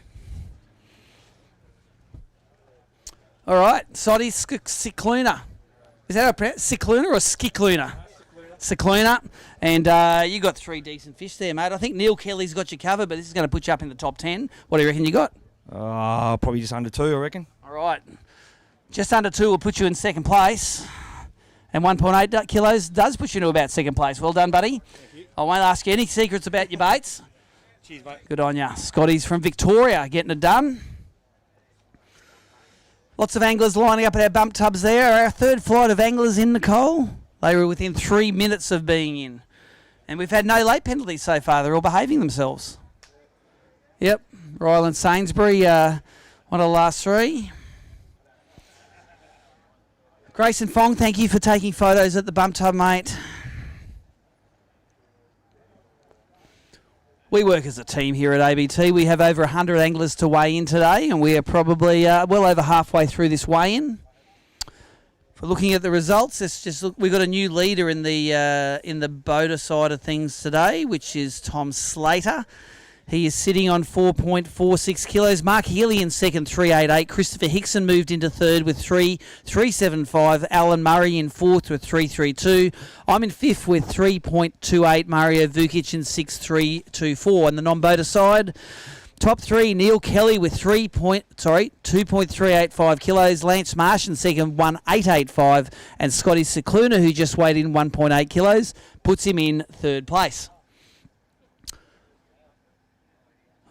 All right. Soddy Cicluna. Is that how I pronounce it? Cicluna or Skicluna? Cicluna. And you got 3 decent fish there, mate. I think Neil Kelly's got you covered, but this is going to put you up in the top 10. What do you reckon you got? Probably just under 2, I reckon. All right. Just under 2 will put you in second place. And 1.8 kilos does put you into about second place. Well done, buddy. I won't ask you any secrets about your baits. Cheers, mate. Good on ya. Scotty's from Victoria getting it done. Lots of anglers lining up at our bump tubs there. Our third flight of anglers in, Nicole. They were within 3 minutes of being in. And we've had no late penalties so far. They're all behaving themselves. Yep. Ryland Sainsbury, one of the last 3. Grayson Fong, thank you for taking photos at the bump tub, mate. We work as a team here at ABT. We have over 100 anglers to weigh in today, and we are probably well over halfway through this weigh-in. For looking at the results, it's just we've got a new leader in the boater side of things today, which is Tom Slater. He is sitting on 4.46 kilos. Mark Healy in second, 388. Christopher Hickson moved into third with 3.375. Alan Murray in fourth with 3.32. I'm in fifth with 3.28. Mario Vukic in 6.324. And the non-boater side, top three, Neil Kelly with 2.385 kilos. Lance Marsh in second, 1.885. And Scotty Cicluna, who just weighed in 1.8 kilos, puts him in third place.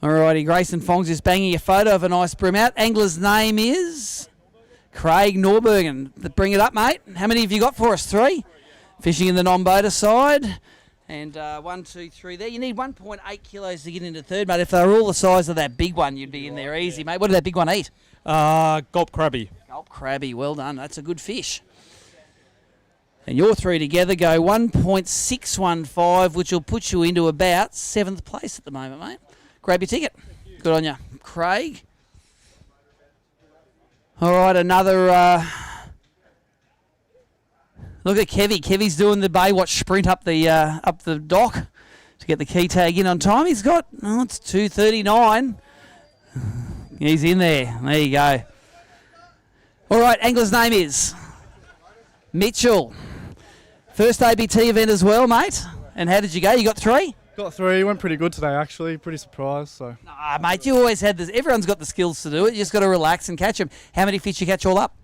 Alrighty, Grayson Fong's just banging a photo of a nice bream out. Angler's name is Craig Norbergen. Bring it up, mate. How many have you got for us? 3? Fishing in the non-boater side. And 1, 2, 3 there. You need 1.8 kilos to get into third, mate. If they were all the size of that big one, you'd be in there easy, mate. What did that big one eat? Gulp crabby. Gulp crabby, well done. That's a good fish. And your 3 together go 1.615, which will put you into about 7th place at the moment, mate. Grab your ticket. Good on you, Craig. All right, another look at Kevy. Kevy's doing the Baywatch sprint up the dock to get the key tag in on time. He's got, it's 2:39. He's in there. There you go. All right, angler's name is Mitchell. First ABT event as well, mate. And how did you go? You got 3? Got 3. Went pretty good today, actually. Pretty surprised. So. Nah, mate, you always had this. Everyone's got the skills to do it. You just got to relax and catch them. How many fish you catch all up?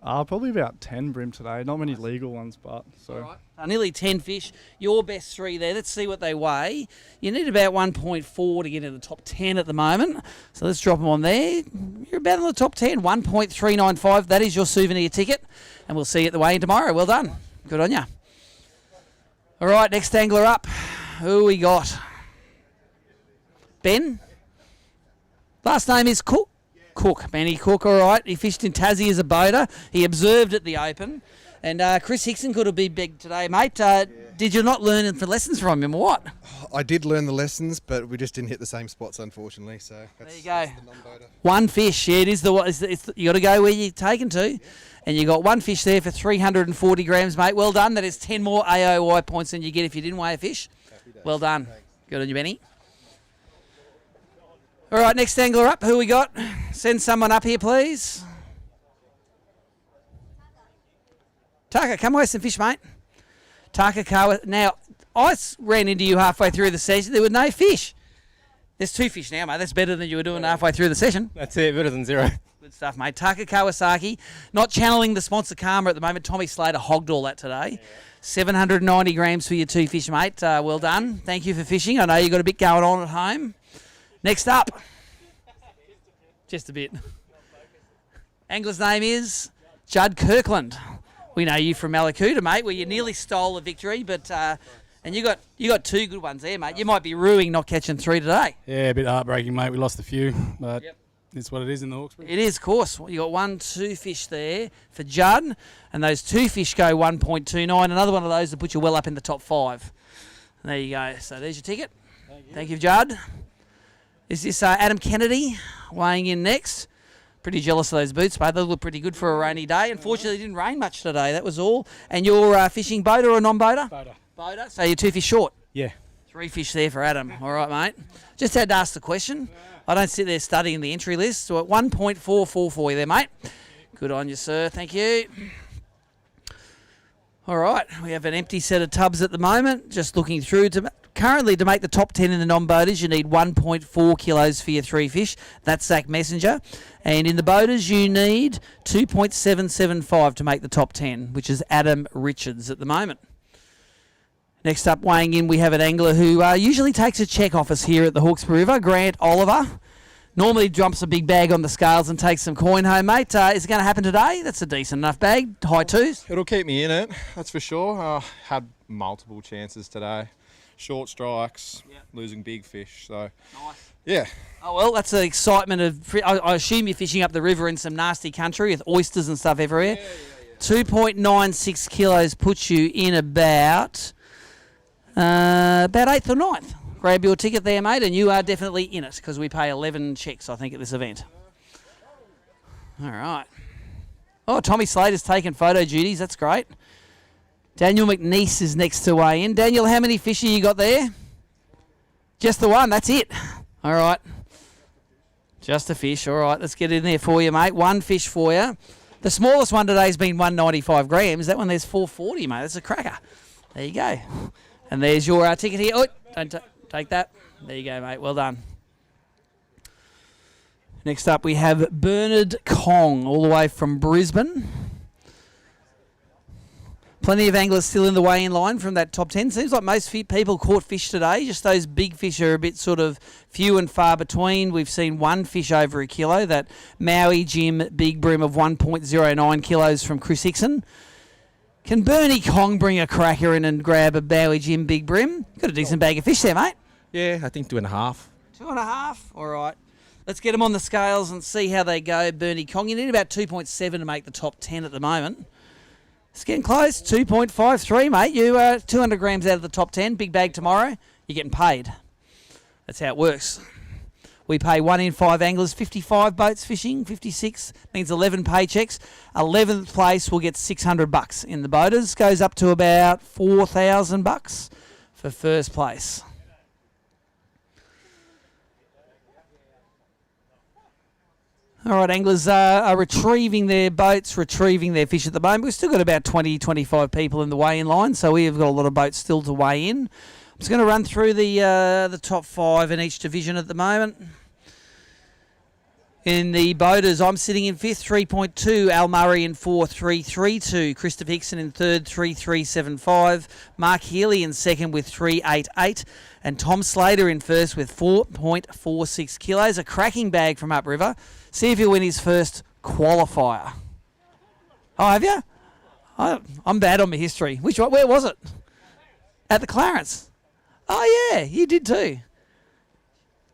Probably about 10 bream today. Not many legal ones, but so. All right. Nearly 10 fish. Your best 3 there. Let's see what they weigh. You need about 1.4 to get in the top 10 at the moment. So let's drop them on there. You're about in the top 10. 1.395. That is your souvenir ticket. And we'll see you at the weigh-in tomorrow. Well done. Good on you. All right, next angler up. Who we got? Ben? Last name is Cook. Cook, Benny Cook, all right. He fished in Tassie as a boater. He observed at the Open. And Chris Hickson could have been big today, mate. Did you not learn the lessons from him or what? I did learn the lessons, but we just didn't hit the same spots, unfortunately. So there you go. One fish. Yeah, it is the one. You got to go where you're taken to. And you got one fish there for 340 grams, mate. Well done. That is 10 more AOY points than you get if you didn't weigh a fish. Well done. Thanks. Good on you, Benny. All right, next angler up. Who we got? Send someone up here, please. Taka, come weigh some fish, mate. Taka Kawa. Now, I ran into you halfway through the session. There were no fish. There's 2 fish now, mate. That's better than you were doing halfway through the session. That's it, better than 0. Good stuff, mate. Taka Kawasaki. Not channeling the sponsor karma at the moment. Tommy Slater hogged all that today. 790 grams for your 2 fish, mate. Well done. Thank you for fishing. I know you got a bit going on at home. Next up. Just a bit. Angler's name is Judd Kirkland. We know you from Malakuta, mate, where you nearly stole a victory, but and you got 2 good ones there, mate. You might be ruining not catching 3 today. Yeah, a bit heartbreaking, mate. We lost a few, but it's what it is in the Hawkesbury. It is, of course. You got 1, 2 fish there for Judd, and those 2 fish go 1.29. Another one of those to put you well up in the top 5. And there you go. So there's your ticket. Thank you, Judd. Is this Adam Kennedy weighing in next? Pretty jealous of those boots, mate. They look pretty good for a rainy day. Unfortunately, it didn't rain much today. That was all. And you're fishing boater or non-boater? Boater. Boater. So you're 2 fish short? Yeah. 3 fish there for Adam. All right, mate. Just had to ask the question. I don't sit there studying the entry list. So at 1.44 for you there, mate. Good on you, sir. Thank you. All right. We have an empty set of tubs at the moment. Just looking through. Currently, to make the top 10 in the non-boaters, you need 1.4 kilos for your 3 fish. That's Zach Messenger. And in the boaters, you need 2.775 to make the top 10, which is Adam Richards at the moment. Next up, weighing in, we have an angler who usually takes a check off us here at the Hawkesbury River, Grant Oliver. Normally jumps a big bag on the scales and takes some coin home, mate. Is it going to happen today? That's a decent enough bag. High 2s. It'll keep me in it, that's for sure. Had multiple chances today. Short strikes, losing big fish. So, nice. Yeah. Oh, well, that's the excitement of... I assume you're fishing up the river in some nasty country with oysters and stuff everywhere. Yeah. 2.96 kilos puts you in about 8th or 9th. Grab your ticket there, mate, and you are definitely in it because we pay 11 checks, I think, at this event. All right. Oh, Tommy Slater's taking photo duties. That's great. Daniel McNeese is next to weigh in. Daniel, how many fish have you got there? Just the one. That's it. All right. Just a fish. All right, let's get in there for you, mate. One fish for you. The smallest one today has been 195 grams. That one there's 440, mate. That's a cracker. There you go. And there's your ticket here. Oh, don't take that. There you go, mate. Well done. Next up, we have Bernard Kong, all the way from Brisbane. Plenty of anglers still in the weigh-in line from that top 10. Seems like most people caught fish today. Just those big fish are a bit sort of few and far between. We've seen one fish over a kilo, that Maui Jim big bream of 1.09 kilos from Chris Hickson. Can Bernie Kong bring a cracker in and grab a Maui Jim big bream? Got a decent bag of fish there, mate. Yeah, I think 2.5. 2.5? All right. Let's get them on the scales and see how they go, Bernie Kong. You need about 2.7 to make the top 10 at the moment. It's getting close. 2.53, mate. You 200 grams out of the top 10. Big bag tomorrow. You're getting paid. That's how it works. We pay 1 in 5 anglers, 55 boats fishing, 56 means 11 paychecks. 11th place will get $600 in the boaters. Goes up to about $4,000 for first place. All right, anglers are retrieving their boats, retrieving their fish at the moment. We've still got about 20, 25 people in the weigh-in line, so we have got a lot of boats still to weigh in. I'm just going to run through the top 5 in each division at the moment. In the boaters, I'm sitting in 5th, 3.2. Al Murray in 4th, 3.32. Christopher Hickson in 3rd, 3.375. Mark Healy in 2nd with 3.88. And Tom Slater in 1st with 4.46 kilos. A cracking bag from upriver. See if he'll win his first qualifier. Oh, have you? I'm bad on my history. Which one? Where was it? At the Clarence. Oh, yeah, you did too.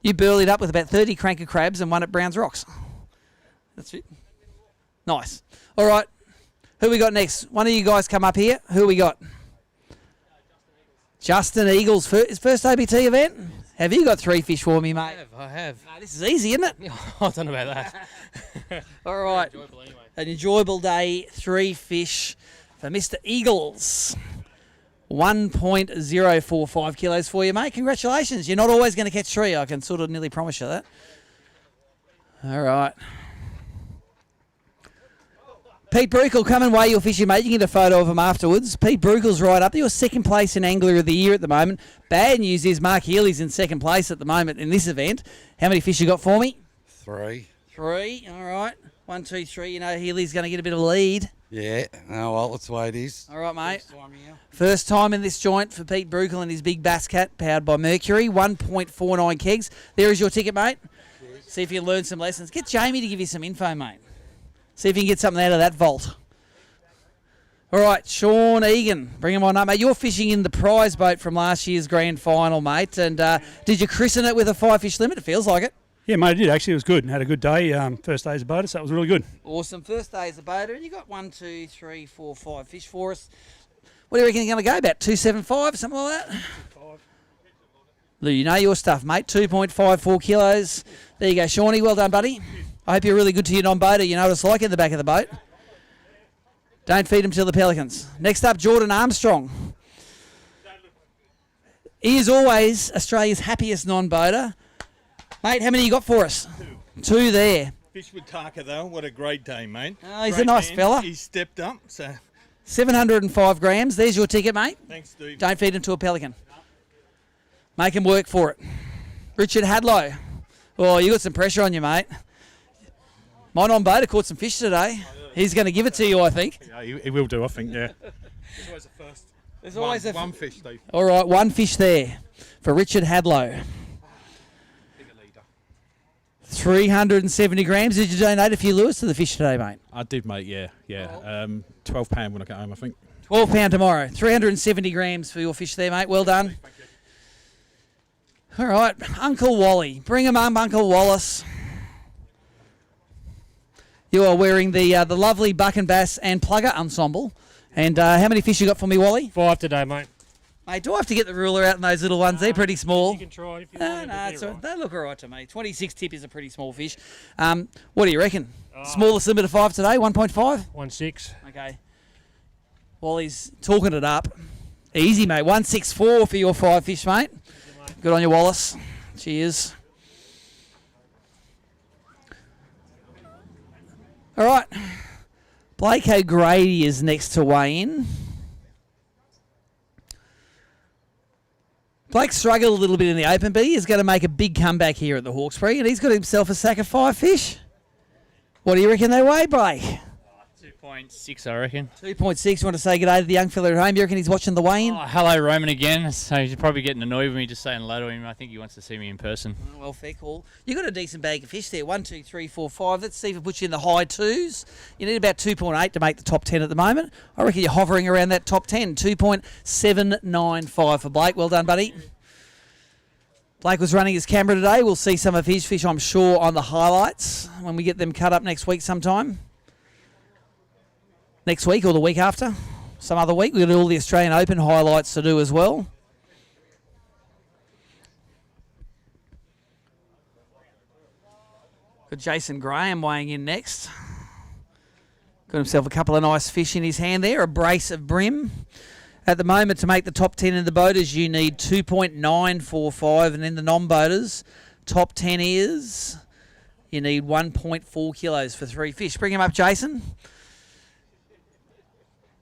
You burled up with about 30 cranker crabs and won at Browns Rocks. That's it. Nice. All right. Who we got next? One of you guys come up here. Who we got? Justin Eagles. His first ABT event? Have you got 3 fish for me, mate? I have. No, this is easy, isn't it? I don't know about that. All right. Enjoyable anyway. An enjoyable day. 3 fish for Mr. Eagles. 1.045 kilos for you, mate. Congratulations. You're not always going to catch 3. I can sort of nearly promise you that. All right. Pete Brukel, come and weigh your fish, mate. You can get a photo of him afterwards. Pete Brukel's right up there. You're 2nd place in Angler of the Year at the moment. Bad news is Mark Healy's in 2nd place at the moment in this event. How many fish you got for me? 3. 3. All right. 1, 2, 3. You know Healy's going to get a bit of a lead. Yeah. Oh, well, that's the way it is. All right, mate. First time in this joint for Pete Brukel and his big bass cat powered by Mercury. 1.49 kegs. There is your ticket, mate. Cheers. See if you learn some lessons. Get Jamie to give you some info, mate. See if you can get something out of that vault. All right, Sean Egan. Bring him on up, mate. You're fishing in the prize boat from last year's grand final, mate. And did you christen it with a 5-fish limit? It feels like it. Yeah, mate, I did actually. It was good. Had a good day. First day as a boater, so it was really good. Awesome. First day as a boater. And you got 1, 2, 3, 4, 5 fish for us. What do you reckon you're going to go? About 275, something like that? 5. Lou, you know your stuff, mate. 2.54 kilos. There you go, Shawnee. Well done, buddy. I hope you're really good to your non-boater. You know what it's like in the back of the boat. Don't feed them till the Pelicans. Next up, Jordan Armstrong. He is always Australia's happiest non-boater. Mate, how many you got for us? 2 there. Fish with Taka, though. What a great day, mate. Oh, he's great a nice man. fella. He's stepped up, so... 705 grams. There's your ticket, mate. Thanks, Steve. Don't feed him to a pelican. Make him work for it. Richard Hadlow. Oh, you got some pressure on you, mate. My non-boater caught some fish today. He's going to give it to you, I think. Yeah, he will do, I think, yeah. There's always a first. There's always one fish, Steve. All right, 1 fish there for Richard Hadlow. 370 grams. Did you donate a few lures to the fish today, mate? I did, mate, yeah. £12 when I get home, I think. £12 tomorrow. 370 grams for your fish there, mate. Well done. All right, Uncle Wally. Bring him up, Uncle Wallace. You are wearing the lovely Buck and Bass and Plugger ensemble. And how many fish you got for me, Wally? 5 today, mate. Mate, do I have to get the ruler out in those little ones? They're pretty small. You can try if you want. No, they look all right to me. 26 tip is a pretty small fish. What do you reckon? Smallest limit of 5 today, 1.5? 1.6. Okay. Wally's talking it up. Easy, mate. 164 for your 5 fish, mate. Good on you, Wallace. Cheers. All right. Blake O'Grady is next to weigh in. Blake struggled a little bit in the open, but he is going to make a big comeback here at the Hawkesbury, and he's got himself a sack of 5 fish. What do you reckon they weigh, Blake? 2.6, I reckon. 2.6. You want to say good day to the young fella at home? You reckon he's watching the weigh-in? Oh, hello, Roman again. So he's probably getting annoyed with me just saying hello to him. I think he wants to see me in person. Oh, well, fair call. You got a decent bag of fish there. 1, 2, 3, 4, 5. Let's see if it puts you in the high 2s. You need about 2.8 to make the top 10 at the moment. I reckon you're hovering around that top 10. 2.795 for Blake. Well done, buddy. Blake was running his camera today. We'll see some of his fish, I'm sure, on the highlights when we get them cut up next week sometime. Next week or the week after. Some other week. We've got all the Australian Open highlights to do as well. Got Jason Graham weighing in next. Got himself a couple of nice fish in his hand there. A brace of bream. At the moment, to make the top 10 in the boaters, you need 2.945, and in the non-boaters, top 10 is you need 1.4 kilos for 3 fish. Bring him up, Jason.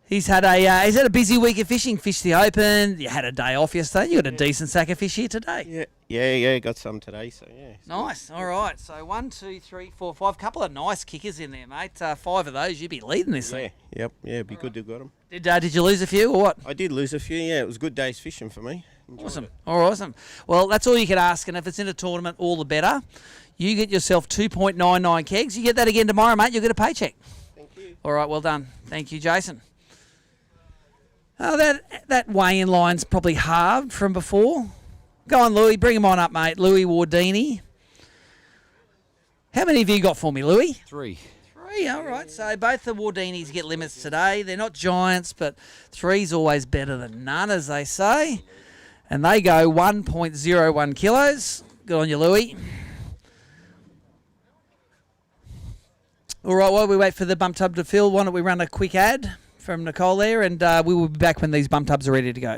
He's had a busy week of fishing. Fished the Open. You had a day off yesterday. You got a decent sack of fish here today. Yeah, got some today, so yeah. Nice. All right. So 1, 2, 3, 4, 5. Couple of nice kickers in there, mate. 5 of those, you'd be leading this thing. Yep, it'd be good to got them. Did you lose a few or what? I did lose a few, yeah. It was a good day's fishing for me. Awesome. Awesome. Well, that's all you can ask, and if it's in a tournament, all the better. You get yourself 2.99 kegs. You get that again tomorrow, mate. You'll get a paycheck. Thank you. All right, well done. Thank you, Jason. Oh, that weigh-in line's probably halved from before. Go on, Louis. Bring him on up, mate. Louis Wardini. How many have you got for me, Louis? 3. 3, all right. So both the Wardinis get limits today. They're not giants, but 3's always better than none, as they say. And they go 1.01 kilos. Good on you, Louis. All right, while we wait for the bump tub to fill, why don't we run a quick ad from Nicole there, and we will be back when these bump tubs are ready to go.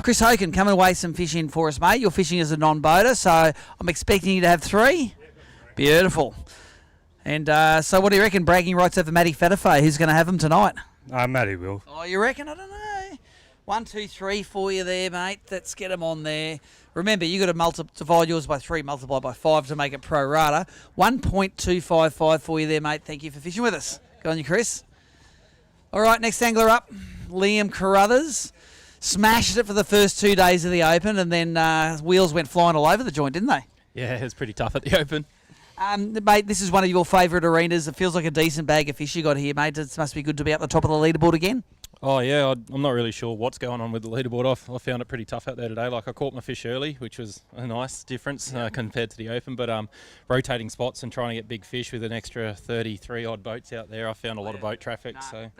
Chris Hogan, come and weigh some fish in for us, mate. You're fishing as a non-boater, so I'm expecting you to have 3. Beautiful. And so what do you reckon? Bragging rights over Matty Fetterfay. Who's going to have them tonight? Matty will. Oh, you reckon? I don't know. 1, 2, 3 for you there, mate. Let's get them on there. Remember, you got to divide yours by 3, multiply by 5 to make it pro rata. 1.255 for you there, mate. Thank you for fishing with us. Go on you, Chris. All right, next angler up, Liam Carruthers. Smashed it for the first 2 days of the Open, and then wheels went flying all over the joint, didn't they? Yeah, it was pretty tough at the Open. Mate, this is one of your favourite arenas. It feels like a decent bag of fish you got here, mate. It must be good to be at the top of the leaderboard again. Oh, yeah, I'm not really sure what's going on with the leaderboard. I found it pretty tough out there today. Like, I caught my fish early, which was a nice difference compared to the Open, but rotating spots and trying to get big fish with an extra 33-odd boats out there, I found a lot of boat traffic. So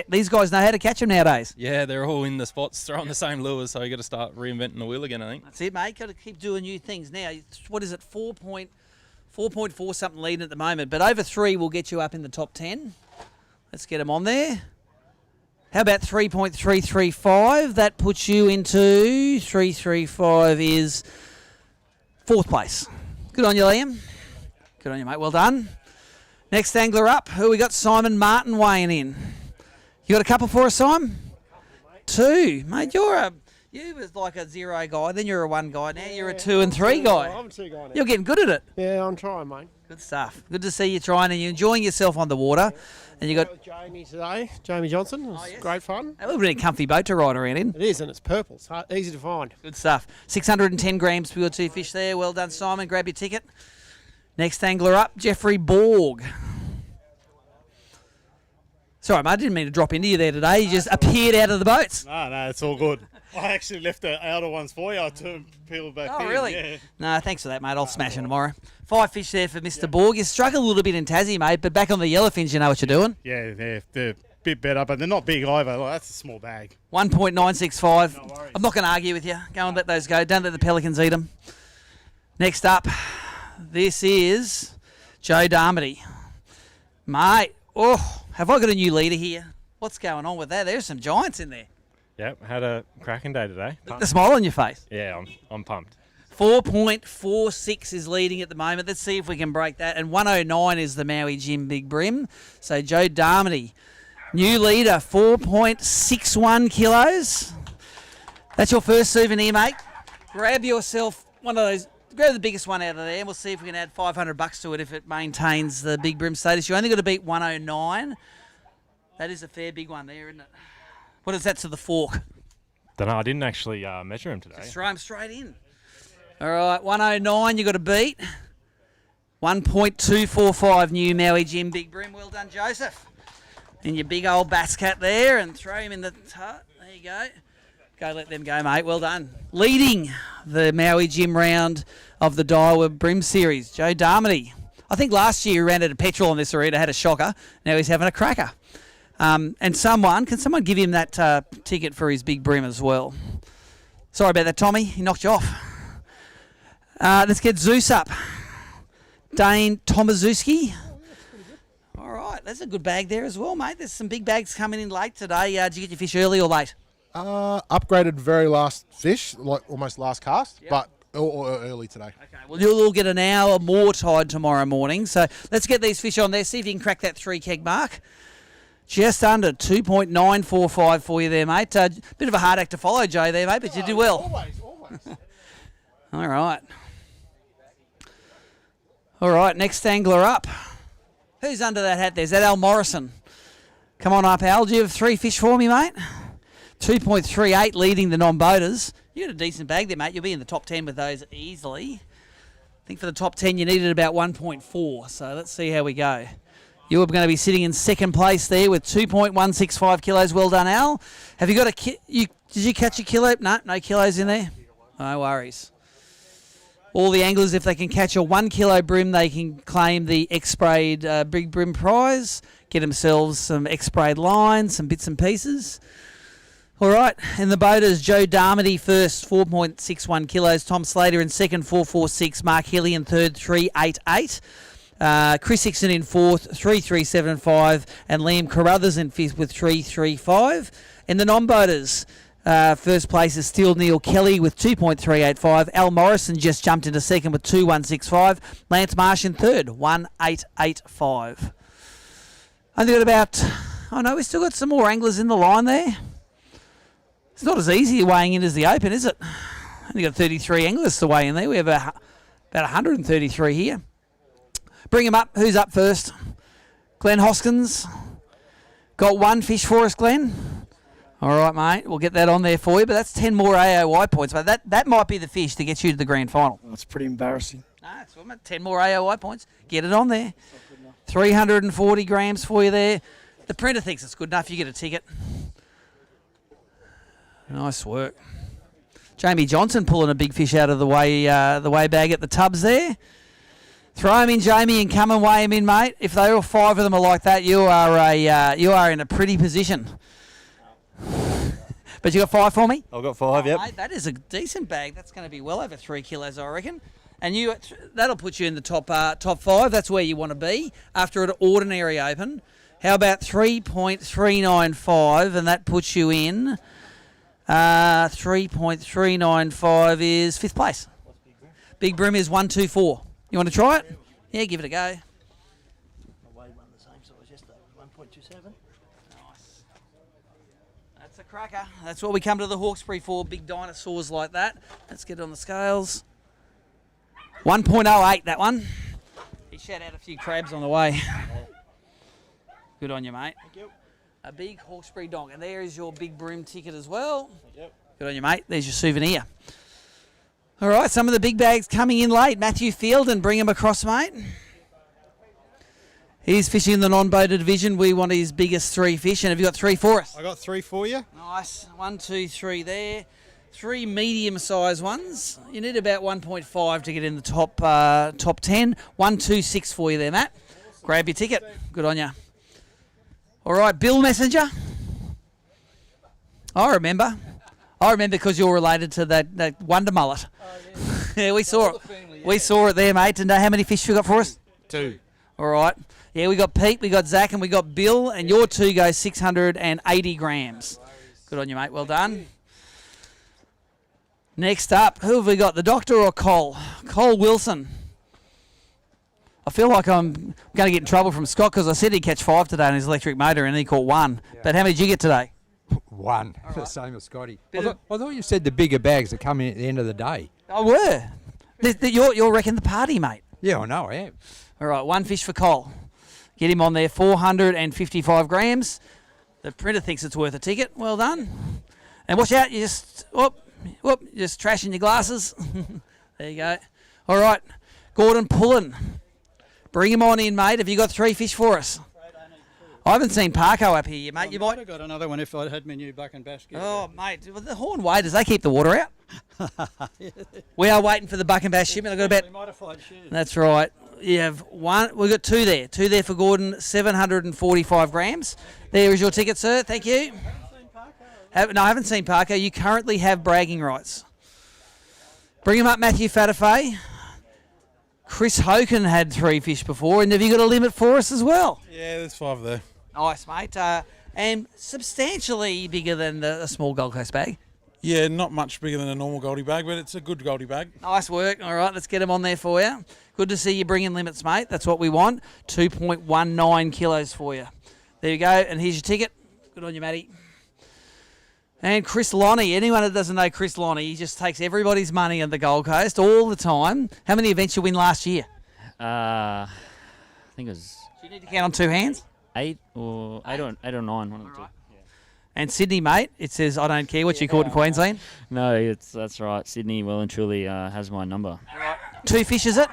these guys know how to catch them nowadays. Yeah, they're all in the spots, throwing the same lures, so you got to start reinventing the wheel again, I think. That's it, mate. Got to keep doing new things. Now, what is it, 4.4 something leading at the moment, but over 3 will get you up in the top 10. Let's get them on there. How about 3.335? That puts you into 335 is 4th place. Good on you, Liam. Good on you, mate. Well done. Next angler up. Who we got? Simon Martin weighing in. You got a couple for us, Simon? 2. Mate, you was like a 0 guy, then you're a 1 guy. Now you're a 2 and 3 guy. I'm a 2 guy now. You're getting good at it. Yeah, I'm trying, mate. Good stuff. Good to see you trying and you're enjoying yourself on the water. And you got Jamie today, Jamie Johnson. It was great fun. a little bit of a comfy boat to ride around in. It is, and it's purple. It's easy to find. Good stuff. 610 grams for your 2 fish there. Well done, Simon. Grab your ticket. Next angler up, Jeffrey Borg. Sorry, mate, I didn't mean to drop into you there today. You just appeared out of the boats. No, it's all good. I actually left the outer ones for you. I took people back Oh, in. really? Yeah. No, thanks for that, mate. I'll smash them tomorrow. 5 fish there for Mr. Borg. You struggled a little bit in Tassie, mate, but back on the yellowfins, you know what you're doing. Yeah, they're a bit better, but they're not big either. Like, that's a small bag. 1.965. I'm not going to argue with you. Go and let those go. Don't let the pelicans eat them. Next up, this is Joe Darmody. Mate, have I got a new leader here? What's going on with that? There's some giants in there. Yep, had a cracking day today. The smile on your face. Yeah, I'm pumped. 4.46 is leading at the moment. Let's see if we can break that. And 109 is the Maui Jim Big Brim. So Joe Darmody, new leader, 4.61 kilos. That's your first souvenir, mate. Grab yourself one of those. Grab the biggest one out of there, and we'll see if we can add $500 to it if it maintains the Big Brim status. You only got to beat 109. That is a fair big one there, isn't it? What is that to the fork? Don't know, I didn't actually measure him today. Just throw him straight in. All right, 109 you got to beat. 1.245 new Maui Jim Big Brim. Well done, Joseph. And your big old bass cat there, and throw him in the tut. There you go. Go let them go, mate. Well done. Leading the Maui Jim round of the Daiwa BREAM Series, Joe Darmody. I think last year he ran out of petrol on this arena, had a shocker. Now he's having a cracker. And can someone give him that ticket for his Big Brim as well? Sorry about that, Tommy. He knocked you off. Let's get Zeus up. Dane Tomaszewski. All right, that's a good bag there as well, mate. There's some big bags coming in late today. Did you get your fish early or late? Upgraded very last fish, like almost last cast, but early today. Okay, well, you'll all get an hour more tide tomorrow morning. So let's get these fish on there, see if you can crack that 3 keg mark. Just under 2.945 for you there, mate. Bit of a hard act to follow, Joe, there, mate, but you did well. Always. All right. All right, next angler up. Who's under that hat there? Is that Al Morrison? Come on up, Al. Do you have 3 fish for me, mate? 2.38 leading the non-boaters. You got a decent bag there, mate. You'll be in the top 10 with those easily. I think for the top 10 you needed about 1.4, so let's see how we go. You're going to be sitting in second place there with 2.165 kilos. Well done, Al. Have you got a did you catch a kilo? No kilos in there. No worries. All the anglers, if they can catch a 1 kilo brim, they can claim the X-Sprayed Big Brim prize. Get themselves some X-Sprayed lines, some bits and pieces. All right, in the boaters, Joe Darmody first, 4.61 kilos. Tom Slater in second, 4.46. Mark Healy in third, 3.88. Chris Hickson in fourth, 3.375, and Liam Carruthers in fifth with 3.35. In the non-boaters, first place is still Neil Kelly with 2.385. Al Morrison just jumped into second with 2.165. Lance Marsh in third, 1.885. I think we still got some more anglers in the line there. It's not as easy weighing in as the Open, is it? Only got 33 anglers to weigh in there. We have about 133 here. Bring him up. Who's up first? Glenn Hoskins. Got 1 fish for us, Glenn? All right, mate. We'll get that on there for you, but that's 10 more AOI points. But that might be the fish to get you to the grand final. That's pretty embarrassing. No, it's 10 more AOI points. Get it on there. 340 grams for you there. The printer thinks it's good enough. You get a ticket. Nice work. Jamie Johnson pulling a big fish out of the way bag at the tubs there. Throw him in, Jamie, and come and weigh him in, mate. If they all 5 of them are like that, you are in a pretty position. But you got 5 for me? I've got 5, yep. Mate, that is a decent bag. That's going to be well over 3 kilos, I reckon. And that'll put you in the top 5. That's where you want to be after an ordinary Open. How about 3.395, and that puts you in 3.395 is 5th place. Big Brim is 124. You want to try it? Yeah, give it a go. I weighed one the same size yesterday, 1.27. Nice. That's a cracker. That's what we come to the Hawkesbury for, big dinosaurs like that. Let's get it on the scales. 1.08, that one. He shat out a few crabs on the way. Good on you, mate. Thank you. A big Hawkesbury dog. And there is your Big Brim ticket as well. Yep. Good on you, mate. There's your souvenir. All right, some of the big bags coming in late. Matthew Fielden, bring him across, mate. He's fishing in the non-boater division. We want his biggest 3 fish. And have you got 3 for us? I got 3 for you. Nice. 1, 2, 3 there. 3 medium-sized ones. You need about 1.5 to get in the top 10. 126 for you there, Matt. Grab your ticket. Good on you. All right, Bill Messenger. I remember because you're related to that Wonder Mullet. Yeah, we saw it. We saw it there, mate. And how many fish you got for us? 2. All right. Yeah, we got Pete, we got Zach, and we got Bill, and your 2 go 680 grams. Good on you, mate. Well done. Next up, who have we got? The Doctor or Cole? Cole Wilson. I feel like I'm going to get in trouble from Scott because I said he'd catch 5 today on his electric motor and he caught 1. Yeah. But how many did you get today? 1. Right. The same as Scotty. I thought you said the bigger bags that come in at the end of the day. I were. You're wrecking the party, mate. Yeah, I know, I am. All right, 1 fish for Cole. Get him on there, 455 grams. The printer thinks it's worth a ticket. Well done. And watch out, you just, just trashing your glasses. There you go. All right, Gordon Pullen. Bring him on in, mate. Have you got 3 fish for us? I haven't seen Parko up here, mate. You might have got another one if I had my new buck and bass gear. Oh, mate, the Horn waders, they keep the water out. We are waiting for the buck and bass shipment. I've got about. Modified shoes. That's right. You have 1. We've got 2 there. 2 there for Gordon, 745 grams. There is your ticket, sir. Thank you. No, I haven't seen Parko. You currently have bragging rights. Bring him up, Matthew Fatafay. Chris Hoken had 3 fish before, and have you got a limit for us as well? Yeah, there's 5 there. Nice, mate. And substantially bigger than a small Gold Coast bag. Yeah, not much bigger than a normal Goldie bag, but it's a good Goldie bag. Nice work. All right, let's get him on there for you. Good to see you bringing limits, mate. That's what we want. 2.19 kilos for you. There you go, and here's your ticket. Good on you, Matty. And Chris Lonnie. Anyone that doesn't know Chris Lonnie, he just takes everybody's money on the Gold Coast all the time. How many events you win last year? I think it was. Do you need to count on 2 hands? 8 or 9, one of the 2. And Sydney, mate, it says, I don't care what you caught in Queensland. No, that's right. Sydney well and truly has my number. 2 fish, is it?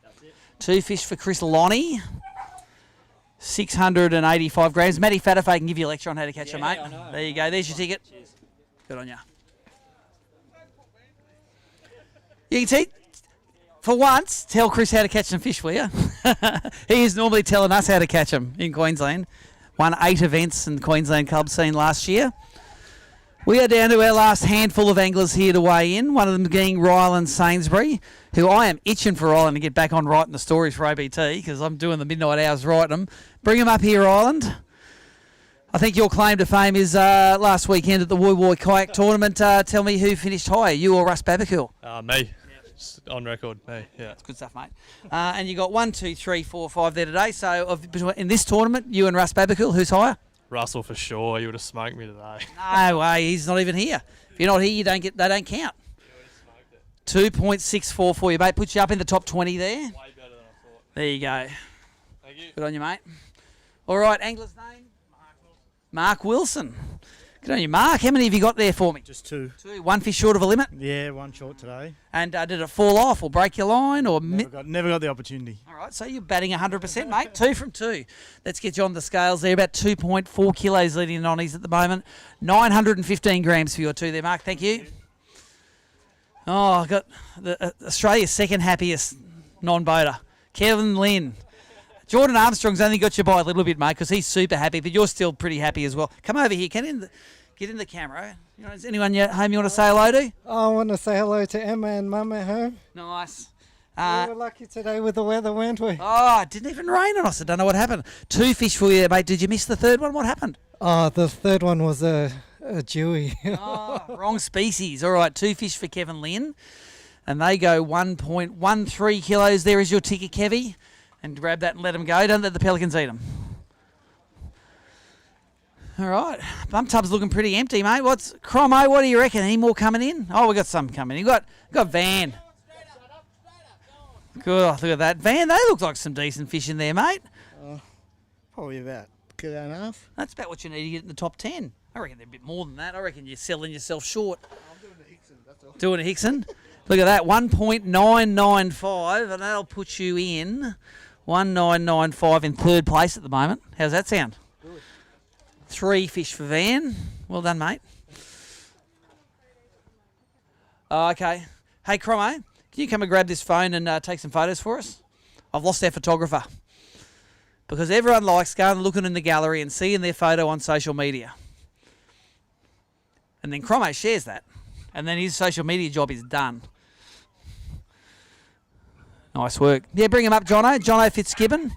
That's it. 2 fish for Chris Lonnie. 685 grams. Matty Fatafay can give you a lecture on how to catch them, mate. There you go. There's your ticket. Cheers. Good on you. You can see, for once, tell Chris how to catch some fish, will you? He is normally telling us how to catch them in Queensland. Won 8 events in the Queensland club scene last year. We are down to our last handful of anglers here to weigh in, one of them being Ryland Sainsbury, who I am itching for Ryland to get back on writing the stories for OBT because I'm doing the midnight hours writing them. Bring him up here, Ryland. I think your claim to fame is last weekend at the Woo Woo Kayak Tournament. Tell me who finished higher, you or Russ Babacool? Me. On record, me, yeah. That's good stuff, mate. And you got 1, 2, 3, 4, 5 there today. So in this tournament, you and Russ Babacool, who's higher? Russell for sure. You would have smoked me today. No way, he's not even here. If you're not here, they don't count. 2.64 for you, mate. Puts you up in the top 20 there. Way better than I thought. There you go. Thank you. Good on you, mate. All right, angler's name? Mark Wilson. Good on you, Mark. How many have you got there for me? Just 2. 2. 1 fish short of a limit? Yeah, 1 short today. And did it fall off or break your line? Or Never got the opportunity. All right, so you're batting 100%, mate. 2 from 2. Let's get you on the scales there. About 2.4 kilos leading in nonnies at the moment. 915 grams for your 2 there, Mark. Thank you. Oh, I got Australia's second happiest non-boater, Kevin Lynn. Jordan Armstrong's only got you by a little bit, mate, because he's super happy, but you're still pretty happy as well. Come over here. Get in the camera. You know, is anyone at home you want to say hello to? I want to say hello to Emma and Mum at home. Nice. We were lucky today with the weather, weren't we? Oh, it didn't even rain on us. I don't know what happened. 2 fish for you, mate. Did you miss the third one? What happened? Oh, the third one was a Jewy. Wrong species. All right, 2 fish for Kevin Lynn. And they go 1.13 kilos. There is your ticket, Kevy. And grab that and let them go. Don't let the pelicans eat them. All right. Bump tub's looking pretty empty, mate. Cromo, what do you reckon? Any more coming in? Oh, we got some coming in. We got Van. Good. Look at that. Van, they look like some decent fish in there, mate. Probably about a kilo and a half. That's about what you need to get in the top 10. I reckon they're a bit more than that. I reckon you're selling yourself short. I'm doing a Hickson, that's all. Doing a Hickson? Look at that. 1.995, and that'll put you in 1995 in third place at the moment. How's that sound? Good. 3 fish for Van. Well done, mate. Okay. Hey, Cromo, can you come and grab this phone and take some photos for us? I've lost our photographer. Because everyone likes going and looking in the gallery and seeing their photo on social media. And then Cromo shares that. And then his social media job is done. Nice work. Yeah, bring him up, Jono. Jono Fitzgibbon.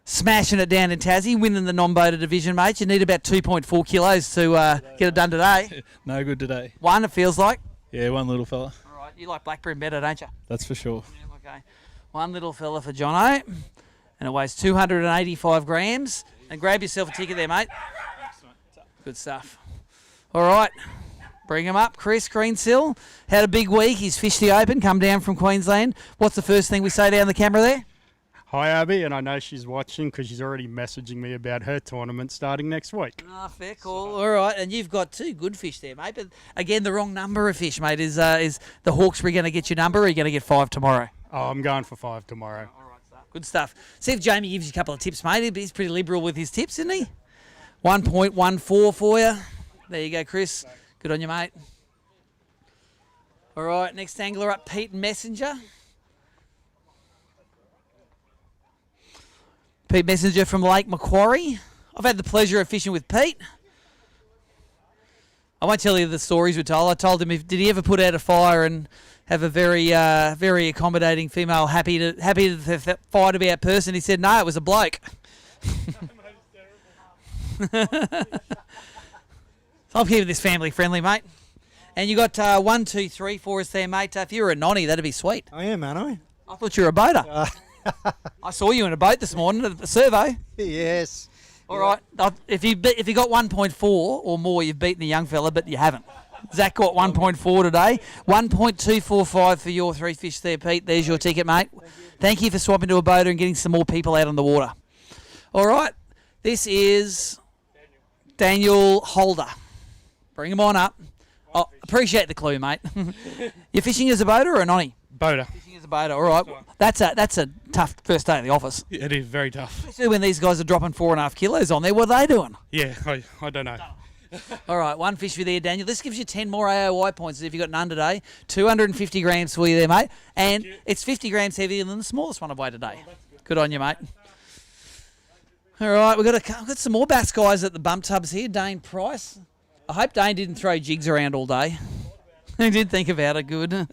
Smashing it down in Tassie, winning the non-boater division, mate. You need about 2.4 kilos to get it done today. No good today. One, it feels like. Yeah, one little fella. All right, you like black bream better, don't you? That's for sure. Yeah, okay. One little fella for Jono. And it weighs 285 grams. And grab yourself a ticket there, mate. Good stuff. All right. Bring him up. Chris Greensill had a big week. He's fished the Open, come down from Queensland. What's the first thing we say down the camera there? Hi, Abby, and I know she's watching because she's already messaging me about her tournament starting next week. Ah, fair call. All right, and you've got 2 good fish there, mate. But again, the wrong number of fish, mate. Is the Hawkesbury going to get your number, or are you going to get 5 tomorrow? Oh, I'm going for 5 tomorrow. Good stuff. See if Jamie gives you a couple of tips, mate. He's pretty liberal with his tips, isn't he? 1.14 for you. There you go, Chris. Good on you, mate. All right, next angler up, Pete Messenger. Pete Messenger from Lake Macquarie. I've had the pleasure of fishing with Pete. I won't tell you the stories we told. I told him, did he ever put out a fire and have a very very accommodating female, happy to the fire to be out person? He said, no, it was a bloke. I'm keeping this family friendly, mate. And you got 1, 2, 3 for us there, mate. If you were a nonny, that'd be sweet. I am, aren't I thought you were a boater. I saw you in a boat this morning at the servo. Yes. All right. If you got 1.4 or more, you've beaten the young fella, but you haven't. Zach got 1.4 today. 1.245 for your 3 fish there, Pete. There's your ticket, mate. Thank you for swapping to a boater and getting some more people out on the water. All right. This is Daniel Holder. Bring him on up. Oh, appreciate the clue, mate. You're fishing as a boater or a nonny? Boater. Fishing as a boater. All right. That's a tough first day at the office. It is very tough. Especially when these guys are dropping 4.5 kilos on there. What are they doing? Yeah, I don't know. All right, 1 fish for you there, Daniel. This gives you 10 more AOI points if you've got none today. 250 grams for you there, mate. And it's 50 grams heavier than the smallest one I've weighed today. Good on you, mate. All right, we've got some more bass guys at the bump tubs here. Dane Price. I hope Dane didn't throw jigs around all day. He did think about it good.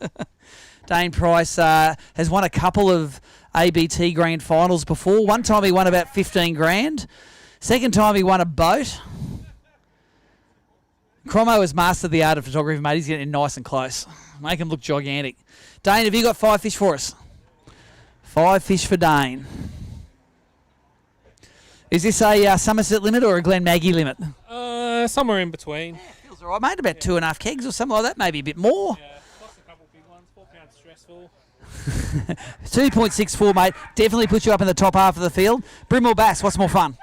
Dane Price has won a couple of ABT Grand Finals before. One time he won about 15 grand. Second time he won a boat. Cromo has mastered the art of photography, mate. He's getting nice and close. Make him look gigantic. Dane, have you got 5 fish for us? 5 fish for Dane. Is this a Somerset limit or a Glen Maggie limit? Somewhere in between. Yeah, feels all right, mate. About 2.5 kegs or something like that. Maybe a bit more. Yeah, plus a couple big ones. 4 pounds stressful. 2.64, mate. Definitely puts you up in the top half of the field. Brim or bass? What's more fun?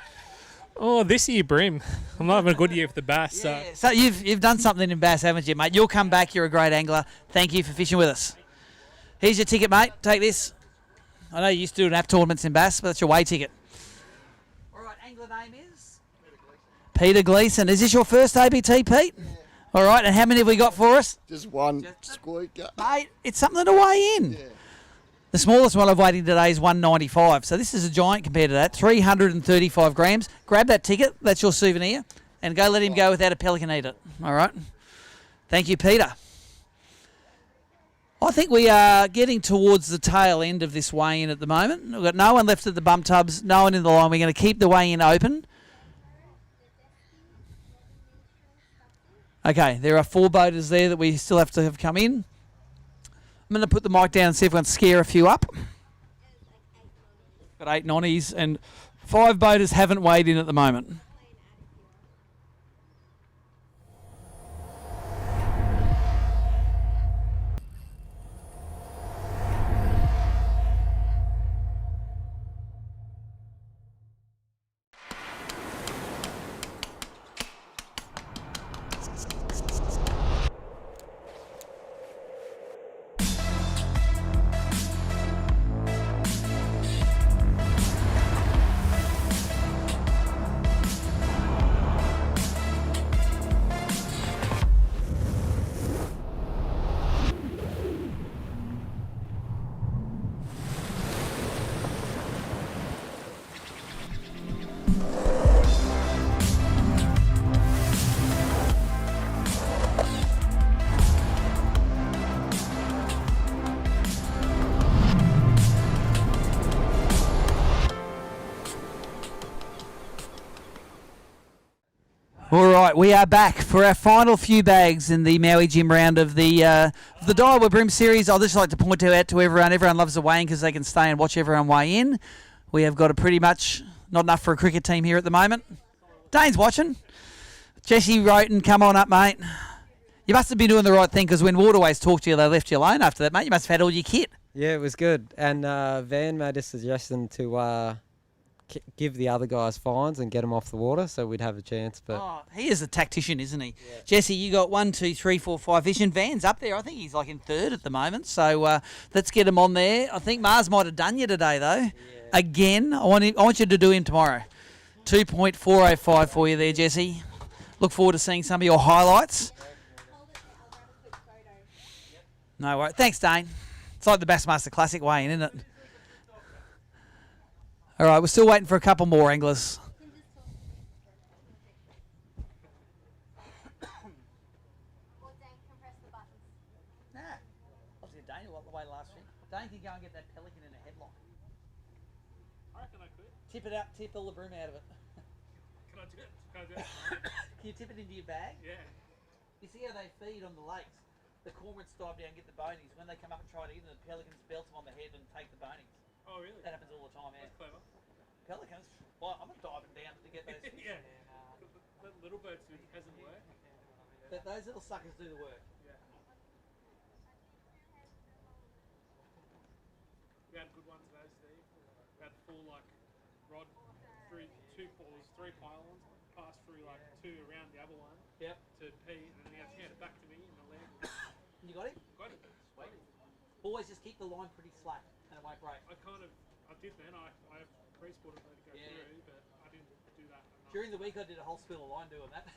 Oh, this year, Brim. I'm not having a good year for the bass. So you've done something in bass, haven't you, mate? You'll come back. You're a great angler. Thank you for fishing with us. Here's your ticket, mate. Take this. I know you used to do nap tournaments in bass, but that's your way ticket. All right, angler name is? Peter Gleeson. Is this your first ABT, Pete? Yeah. All right, and how many have we got for us? Just one squeaker. Mate, it's something to weigh in. Yeah. The smallest one I've weighed in today is 195, so this is a giant compared to that. 335 grams. Grab that ticket, that's your souvenir, and go let him go without a pelican eat it. All right? Thank you, Peter. I think we are getting towards the tail end of this weigh-in at the moment. We've got no one left at the bump tubs, no one in the line. We're going to keep the weigh-in open. Okay, there are 4 boaters there that we still have to have come in. I'm going to put the mic down and see if we can scare a few up. Got 8 nonnies and 5 boaters haven't weighed in at the moment. All right, we are back for our final few bags in the Maui Jim round of the Daiwa BREAM Series. I'd just like to point out to everyone, everyone loves the weigh-in because they can stay and watch everyone weigh in. We have got a pretty much not enough for a cricket team here at the moment. Dane's watching. Jesse Roten, come on up, mate. You must have been doing the right thing because when Waterways talked to you, they left you alone after that, mate. You must have had all your kit. Yeah, it was good. And Van made a suggestion to give the other guys fines and get them off the water so we'd have a chance. But he is a tactician, isn't he? Yeah. Jesse, you got 1, 2, 3, 4, 5 fish, and Van's up there. I think he's like in third at the moment. So let's get him on there. I think Mars might have done you today, though. Yeah. Again, I want you to do him tomorrow. 2.405 for you there, Jesse. Look forward to seeing some of your highlights. No worries. Thanks, Dane. It's like the Bassmaster Classic weigh-in, isn't it? All right, we're still waiting for a couple more anglers. Obviously, Dane will weigh last week. Dane can go and get that pelican in a headlock. I reckon I could. Tip it out, tip all the broom out of it. Can I do it? Can you tip it into your bag? Yeah. You see how they feed on the lakes? The cormorants dive down and get the bonies. When they come up and try to eat them, the pelicans belt them on the head and take the bonies. Oh, really? That happens all the time, yeah. That's clever. Pelicans? Well, I'm not diving down to get those fish. Yeah. The little birds hasn't worked. Those little suckers do the work. Yeah. We had a good one today, Steve. We had full rod through 2 pools, 3 pylons, passed through 2 around the other one. Yep. To pee, and then he had to hand it back to me in the leg. You got it? Got it. Sweet. Always just keep the line pretty slack and it won't break. I did then. I have pre-spotted to go through, but I didn't do that enough. During the week I did a whole spill of line doing that.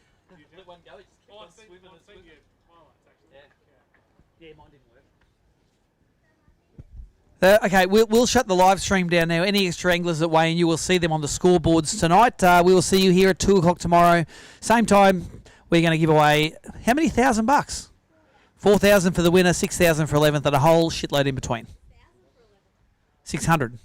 Let one go, it just kept on swimming and I've seen swimming. your highlights actually. Yeah, mine didn't work. Okay, we'll shut the live stream down now. Any extra anglers that weigh in, you will see them on the scoreboards tonight. We will see you here at 2 o'clock tomorrow. Same time, we're going to give away how many $1,000? 4,000 for the winner, 6,000 for 11th, and a whole shitload in between. 600.